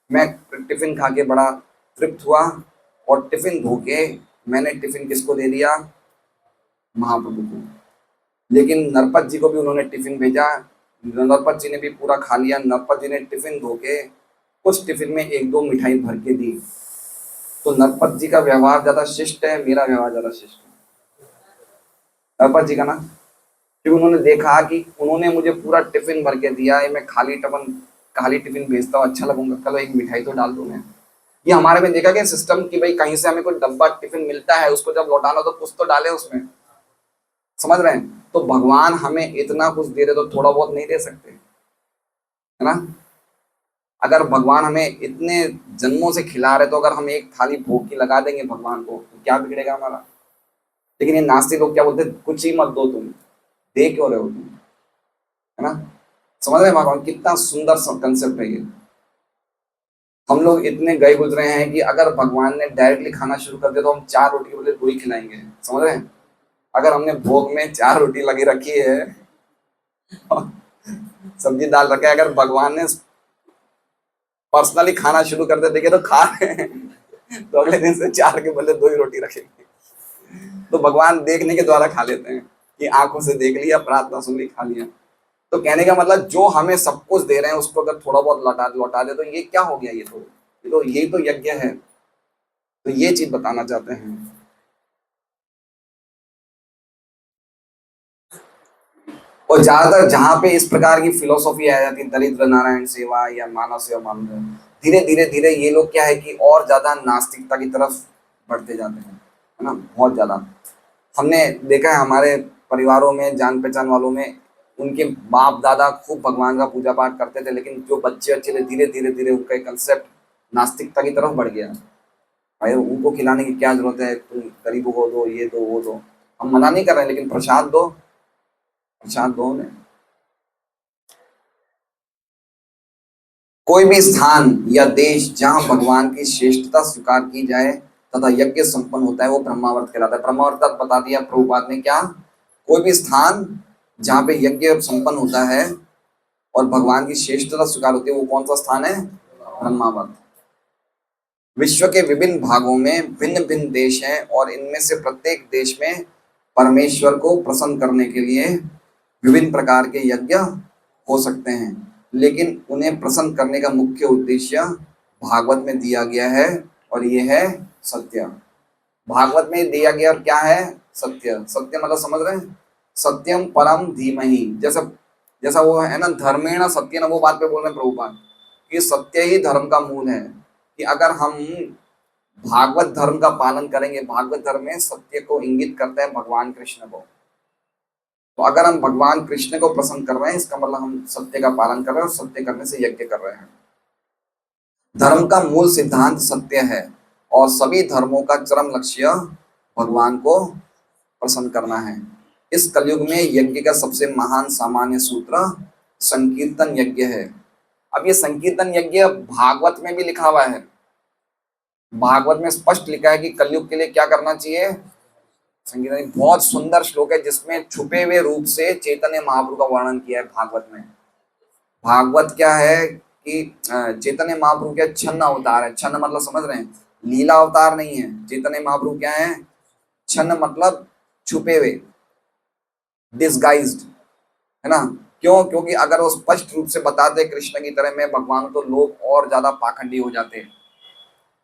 मैं टिफिन खा के बड़ा तृप्त हुआ और टिफिन धो के मैंने टिफिन किसको दे दिया? महाप्रभु को। लेकिन नरपत जी को भी उन्होंने टिफिन भेजा, नरपत जी ने भी पूरा खा लिया। नरपत जी ने टिफिन धो के कुछ टिफिन में 1-2 मिठाई भर के दी। तो नरपत जी का व्यवहार ज्यादा शिष्ट है, मेरा व्यवहार ज्यादा शिष्ट है नरपत जी का ना, क्योंकि उन्होंने देखा कि उन्होंने मुझे पूरा टिफिन भर के दिया है, मैं खाली टिफिन भेजता हूँ, अच्छा लगूंगा, चलो एक मिठाई तो डाल दूं मैं। ये हमारे में देखा गया सिस्टम कि भाई कहीं से हमें कोई डब्बा टिफिन मिलता है, उसको जब लौटाना तो कुछ तो डाले उसमें। समझ रहे हैं? तो भगवान हमें इतना कुछ दे रहे तो थोड़ा बहुत नहीं दे सकते, है ना? अगर भगवान हमें इतने जन्मों से खिला रहे तो अगर हम एक थाली भोग की लगा देंगे भगवान को तो क्या बिगड़ेगा हमारा? लेकिन ये नास्तिक लोग क्या बोलते हैं, कुछ ही मत दो, तुम दे क्यों रहे हो तुम, है ना? समझ रहे हैं भगवान कितना सुंदर कंसेप्ट है ये। हम लोग इतने गए गुजरे हैं कि अगर भगवान ने डायरेक्टली खाना शुरू कर दिया तो हम 4 रोटी के बदले 2 ही खिलाएंगे। समझ रहे हैं? अगर हमने भोग में 4 रोटी लगी रखी है सब्जी दाल रखे, अगर भगवान ने पर्सनली खाना शुरू कर दे, देखिए तो खा रहे हैं तो अगले दिन से 4 के बदले 2 ही रोटी रखेंगे। तो भगवान देखने के द्वारा खा लेते हैं कि आंखों से देख लिया, प्रार्थना सुन ली, खा लिया। तो कहने का मतलब जो हमें सब कुछ दे रहे हैं उसको अगर थोड़ा बहुत लौटा दे तो ये क्या हो गया? ये तो यज्ञ है। तो ये चीज बताना चाहते हैं। और ज्यादातर जहां पे इस प्रकार की फिलोसॉफी आ जाती है, दरिद्र नारायण सेवा या मानव सेवा मानव, धीरे धीरे धीरे ये लोग क्या है कि और ज्यादा नास्तिकता की तरफ बढ़ते जाते हैं, है ना? बहुत ज्यादा हमने देखा है हमारे परिवारों में, जान पहचान वालों में, उनके बाप दादा खूब भगवान का पूजा पाठ करते थे, लेकिन जो बच्चे अच्छे थे धीरे धीरे धीरे उनका कंसेप्ट नास्तिकता की तरफ बढ़ गया। भाई उनको खिलाने की क्या जरूरत है, तुम गरीबों को दो, ये दो वो दो। हम मना नहीं कर रहे हैं, लेकिन प्रसाद दो, प्रसाद दो उन्हें। कोई भी स्थान या देश जहां भगवान की श्रेष्ठता स्वीकार की जाए तथा यज्ञ संपन्न होता है वो ब्रह्मावर्त कहलाता है। ब्रह्मावर्त बता दिया प्रभुपाद ने क्या? कोई भी स्थान जहां पे यज्ञ संपन्न होता है और भगवान की श्रेष्ठता स्वीकार होती है वो कौन सा स्थान है? ब्रह्मावर्त। विश्व के विभिन्न भागों में भिन्न भिन्न देश हैं और इनमें से प्रत्येक देश में परमेश्वर को प्रसन्न करने के लिए विभिन्न प्रकार के यज्ञ हो सकते हैं, लेकिन उन्हें प्रसन्न करने का मुख्य उद्देश्य भागवत में दिया गया है और ये है सत्य। भागवत में दिया गया और क्या है? सत्य। सत्य मतलब समझ रहे हैं? सत्यम परम धीमहि, जैसा जैसा वो है ना, धर्मेण सत्येन, वो बात पे बोल रहे हैं प्रभुपाद कि सत्य ही धर्म का मूल है। कि अगर हम भागवत धर्म का पालन करेंगे, भागवत धर्म में सत्य को इंगित करते हैं भगवान कृष्ण को, तो अगर हम भगवान कृष्ण को प्रसन्न कर रहे हैं इसका मतलब हम सत्य का पालन कर रहे हैं और सत्य करने से यज्ञ कर रहे हैं। धर्म का मूल सिद्धांत सत्य है और सभी धर्मों का चरम लक्ष्य भगवान को प्रसन्न करना है। इस कलयुग में यज्ञ का सबसे महान सामान्य सूत्र संकीर्तन यज्ञ है। अब ये संकीर्तन यज्ञ भागवत में भी लिखा हुआ है। भागवत में स्पष्ट लिखा है कि कलयुग के लिए क्या करना चाहिए? संकीर्तन। बहुत सुंदर श्लोक है जिसमें छुपे हुए रूप से चैतन्य महाप्रभु का वर्णन किया है भागवत में। भागवत क्या है कि चैतन्य महाप्रभु क्या छन्न अवतार है। छन्न मतलब समझ रहे हैं? लीला अवतार नहीं है। चैतन्य महाप्रभु क्या है? छन्न मतलब छुपे हुए, डिसगाइज्ड, है ना? क्यों? क्योंकि अगर वो स्पष्ट रूप से बताते कृष्ण की तरह मैं भगवान हूं, तो लोग और ज्यादा पाखंडी हो जाते।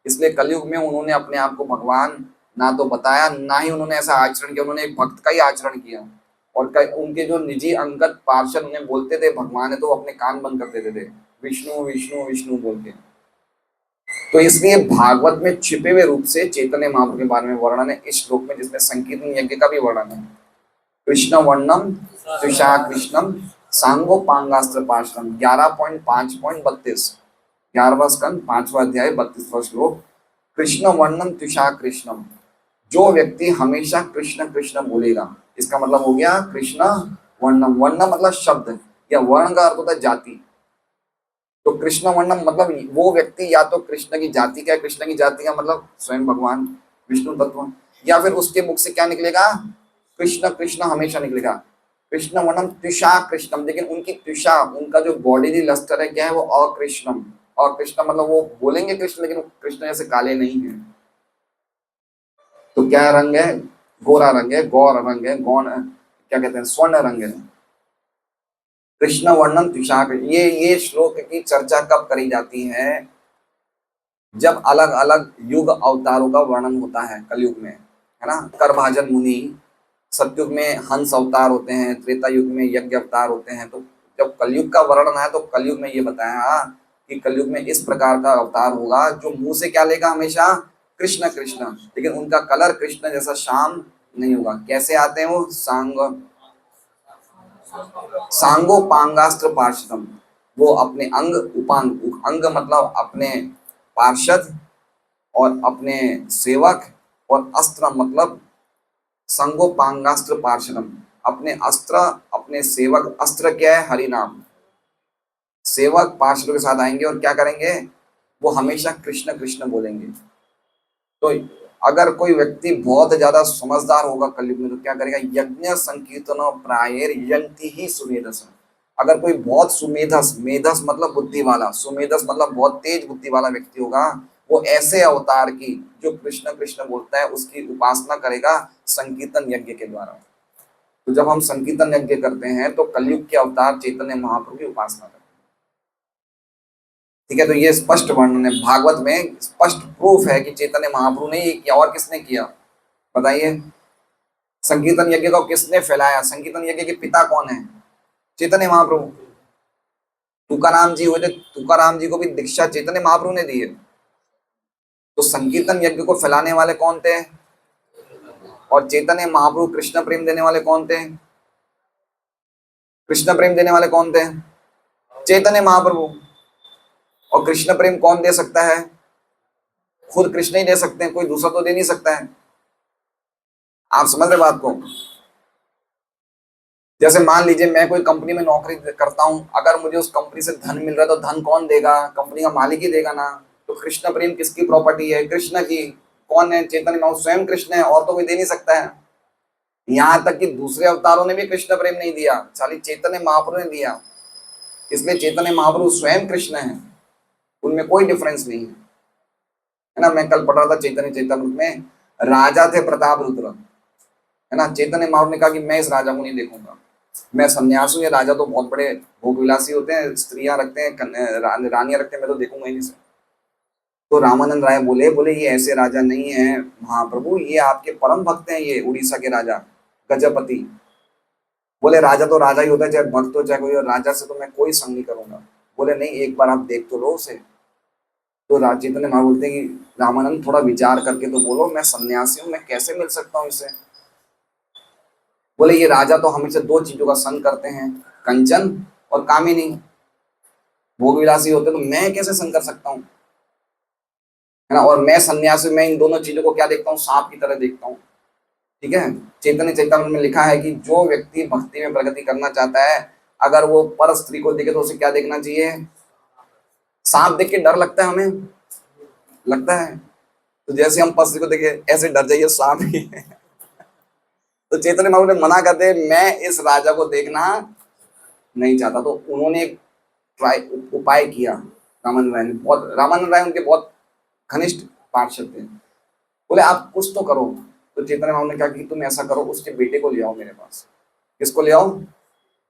इसलिए कलयुग में उन्होंने अपने आप को भगवान ना तो बताया, ना ही उन्होंने ऐसा आचरण किया, उन्होंने एक भक्त का ही आचरण किया। और उनके जो निजी अंगत पार्षद उन्हें बोलते थे भगवान है, तो वो अपने कान बंद कर देते थे, विष्णु विष्णु विष्णु बोल के। तो इसलिए भागवत में छिपे हुए रूप से चैतन्य महाप्रभु के बारे में वर्णन है इस श्लोक में, जिसमें संकीर्तन यज्ञ का भी वर्णन है। कृष्ण वर्णम तुषा कृष्णम सांगोपांगास्त्र पाशम 11.5.32 11वां स्कंद 5वां अध्याय 32वां श्लोक। कृष्ण वर्णम तुषा कृष्णम, जो व्यक्ति हमेशा कृष्ण कृष्ण बोलेगा, इसका मतलब हो गया कृष्ण वर्णम। वर्णम मतलब शब्द, या वर्ण का अर्थ होता है जाति। तो कृष्ण वर्णम मतलब वो व्यक्ति या तो कृष्ण की जाति का है, कृष्ण की जाति का मतलब स्वयं भगवान विष्णु तत्व, या फिर उसके मुख से क्या निकलेगा, कृष्ण कृष्ण हमेशा निकलेगा। कृष्ण वर्णम तुषा कृष्णम, लेकिन उनकी तुषा, उनका जो बॉडी लस्टर है क्या है, वो अकृष्णम। अकृष्ण मतलब वो बोलेंगे कृष्ण, लेकिन कृष्ण जैसे काले नहीं है। तो क्या रंग है, गोरा रंग है, गौर रंग है, गौण क्या कहते हैं, स्वर्ण रंग है। कृष्ण वर्णम तुषा, ये श्लोक की चर्चा कब करी जाती है, जब अलग अलग युग अवतारों का वर्णन होता है कलयुग में, है ना। करभाजन मुनि, सतयुग में हंस अवतार होते हैं, त्रेता युग में यज्ञ अवतार होते हैं। तो जब कलयुग का वर्णन है तो कलयुग में ये बताया कि कलयुग में इस प्रकार का अवतार होगा, जो मुंह से क्या लेगा हमेशा कृष्ण कृष्ण, लेकिन उनका कलर कृष्ण जैसा श्याम नहीं होगा। कैसे आते हैं वो, सांगोपांगास्त्र पार्षदम, वो अपने अंग उपांग, अंग मतलब अपने पार्षद और अपने सेवक, और अस्त्र मतलब संगोपांगास्त्र पार्षदम, अपने अस्त्र अपने सेवक, अस्त्र क्या है, हरि नाम, सेवक पार्षदों के साथ आएंगे और क्या करेंगे, वो हमेशा कृष्ण कृष्ण बोलेंगे। तो अगर कोई व्यक्ति बहुत ज्यादा समझदार होगा कलयुग में, तो क्या करेगा, यज्ञ संकीर्तन प्रायर यंती ही सुमेधस। अगर कोई बहुत सुमेधस, मेधस मतलब बुद्धि वाला, सुमेधस मतलब बहुत तेज बुद्धि वाला व्यक्ति होगा, वो ऐसे अवतार की जो कृष्ण कृष्ण बोलता है उसकी उपासना करेगा संकीर्तन यज्ञ के द्वारा। तो जब हम संकीर्तन यज्ञ करते हैं तो कलयुग के अवतार चैतन्य महाप्रभु की उपासना करते हैं। ठीक है, तो ये स्पष्ट वर्णन है भागवत में, स्पष्ट प्रूफ है कि चैतन्य महाप्रभु ने ये किया। और किसने किया बताइए, संकीर्तन यज्ञ को किसने फैलाया, संकीर्तन यज्ञ के पिता कौन है, चैतन्य महाप्रभु। तुकाराम जी हुए थे, तुकाराम जी को भी दीक्षा चैतन्य महाप्रभु ने दी है। तो संकीर्तन यज्ञ को फैलाने वाले कौन थे, और चैतन्य महाप्रभु कृष्ण प्रेम देने वाले कौन थे, कृष्ण प्रेम देने वाले कौन थे, चैतन्य महाप्रभु। और कृष्ण प्रेम कौन दे सकता है, खुद कृष्ण ही दे सकते हैं, कोई दूसरा तो दे नहीं सकता है। आप समझ रहे बात को। जैसे मान लीजिए मैं कोई कंपनी में नौकरी करता हूं, अगर मुझे उस कंपनी से धन मिल रहा है तो धन कौन देगा, कंपनी का मालिक ही देगा ना। तो कृष्ण प्रेम किसकी प्रॉपर्टी है, कृष्ण की। कौन है, चैतन्य महाप्रभु स्वयं कृष्ण है, और तो कोई दे नहीं सकता है। यहाँ तक कि दूसरे अवतारों ने भी कृष्ण प्रेम नहीं दिया, खाली चैतन्य महाप्रभु ने दिया। इसलिए चैतन्य महाप्रभु स्वयं कृष्ण है, उनमें कोई डिफरेंस नहीं है ना। मैं कल पढ़ रहा था चैतन्य चैतन्य में, राजा थे प्रताप रुद्र, है ना। चैतन्य महाप्रभु ने कहा कि मैं इस राजा को नहीं देखूंगा, मैं सन्यासी हूँ, ये राजा तो बहुत बड़े भोग विलासी होते हैं, स्त्रियां रखते हैं, रानियां रखते हैं, मैं तो देखूंगा ही नहीं से। तो रामानंद राय बोले, बोले ये ऐसे राजा नहीं है महाप्रभु, ये आपके परम भक्त हैं, ये उड़ीसा के राजा गजपति। बोले राजा तो राजा ही होता है, चाहे भक्त हो चाहे कोई, और राजा से तो मैं कोई संग नहीं करूंगा। बोले नहीं, एक बार आप देख तो लो उसे। तो चैतन्य महाप्रभु बोलते हैं कि रामानंद थोड़ा विचार करके तो बोलो, मैं सन्यासी हूँ, मैं कैसे मिल सकता हूँ इससे। बोले ये राजा तो हमेशा दो चीजों का संग करते हैं, कंचन और कामिनी, भोग विलासी होते, तो मैं कैसे संग कर सकता हूँ, है ना। और मैं सन्यासी, मैं इन दोनों चीजों को क्या देखता हूँ, सांप की तरह देखता हूँ। ठीक है, चैतन्य चैतन्य में लिखा है कि जो व्यक्ति भक्ति में प्रगति करना चाहता है, अगर वो पर स्त्री को देखे तो उसे क्या देखना चाहिए, सांप देख के डर लगता है हमें, लगता है। तो जैसे हम पर स्त्री को देखे ऐसे डर जाइए, सांप ही है। तो चैतन्य महाप्रभु ने मना करते, मैं इस राजा को देखना नहीं चाहता। तो उन्होंने एक ट्राई उपाय किया, रामानंद राय ने, बहुत रामानंद राय उनके बहुत घनिष्ठ पार्षद थे। बोले आप कुछ तो करो। तो चैतन्य महाप्रभु ने कहा कि तुम ऐसा करो, उसके बेटे को ले आओ मेरे पास। किसको ले आओ,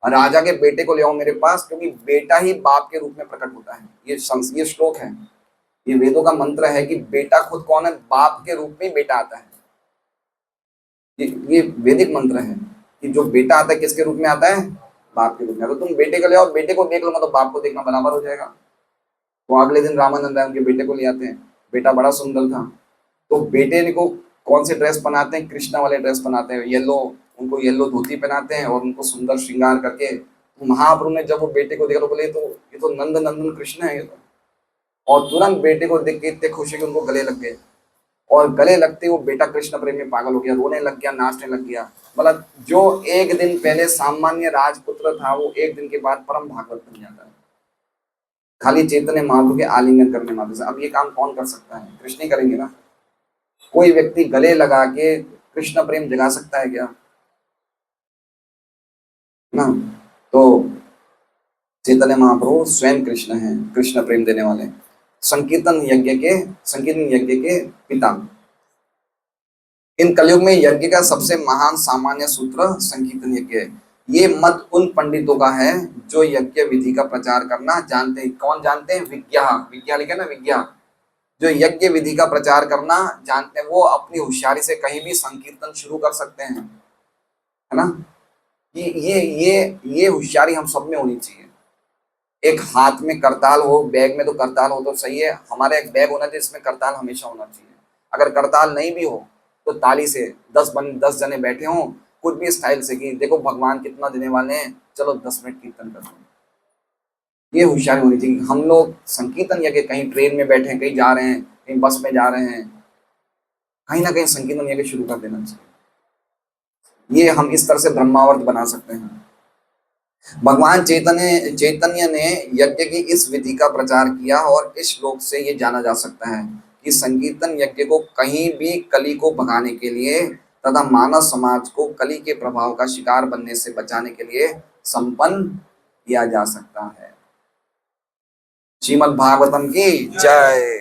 राजा के बेटे को ले आओ मेरे पास, क्योंकि बेटा ही बाप के रूप में प्रकट होता है। ये श्लोक है, ये वेदों का मंत्र है कि बेटा खुद कौन है, बाप के रूप में बेटा आता है। ये वैदिक मंत्र है कि जो बेटा आता है किसके रूप में आता है, बाप के रूप में। तो तुम बेटे को ले आओ, बेटे को देख लो मतलब बाप को देखना बराबर हो जाएगा। तो अगले दिन रामानंद राय उनके बेटे को ले आते हैं, बेटा बड़ा सुंदर था। तो बेटे को कौन से ड्रेस पहनाते हैं, कृष्णा वाले ड्रेस पहनाते हैं, येलो, उनको येलो धोती पहनाते हैं और उनको सुंदर श्रृंगार करके। तो महाप्रभु ने जब वो बेटे को देखा तो बोले तो ये तो नंद नंदन कृष्ण है ये तो। और तुरंत बेटे को देख के इतने खुश है कि उनको गले लग गए, और गले लगते वो बेटा कृष्ण प्रेम में पागल हो गया, रोने लग गया, नाचने लग गया। मतलब जो एक दिन पहले सामान्य राजपुत्र था वो एक दिन के बाद परम भागवत बन जाता है, खाली चैतन्य महाप्रभु के आलिंगन करने मात्र से। अब ये काम कौन कर सकता है, कृष्ण ही करेंगे ना। कोई व्यक्ति गले लगा के कृष्ण प्रेम जगा सकता है क्या ना। तो चैतन्य महाप्रभु स्वयं कृष्ण हैं, कृष्ण प्रेम देने वाले, संकीर्तन यज्ञ के पिता। इन कलयुग में यज्ञ का सबसे महान सामान्य सूत्र संकीर्तन यज्ञ है। ये मत उन पंडितों का है जो यज्ञ विधि का प्रचार करना जानते हैं। कौन जानते हैं, विज्ञा लिखा ना, विज्ञा, जो यज्ञ विधि का प्रचार करना जानते हैं वो अपनी होशियारी से कहीं भी संकीर्तन शुरू कर सकते हैं, है ना। ये होशियारी हम सब में होनी चाहिए। एक हाथ में करताल हो, बैग में तो करताल हो तो सही है, हमारा एक बैग होना चाहिए जिसमें करताल हमेशा होना चाहिए। अगर करताल नहीं भी हो तो ताली से 10 जने बैठे हों, कुछ भी स्टाइल से कि देखो भगवान कितना देने वाले हैं, चलो 10 मिनट कीर्तन कर दो। ये होशियारी होनी चाहिए। हम लोग संकीर्तन यज्ञ, कहीं ट्रेन में बैठे हैं, कहीं जा रहे हैं, कहीं बस में जा रहे हैं, कहीं ना कहीं संकीर्तन यज्ञ शुरू कर देना चाहिए। ये हम इस तरह से ब्रह्मावर्त बना सकते हैं। भगवान चैतन्य ने यज्ञ की इस विधि का प्रचार किया और इस श्लोक से ये जाना जा सकता है कि संकीर्तन यज्ञ को कहीं भी कली को भगाने के लिए तथा मानव समाज को कली के प्रभाव का शिकार बनने से बचाने के लिए संपन्न किया जा सकता है। श्रीमद् भागवतम की जय।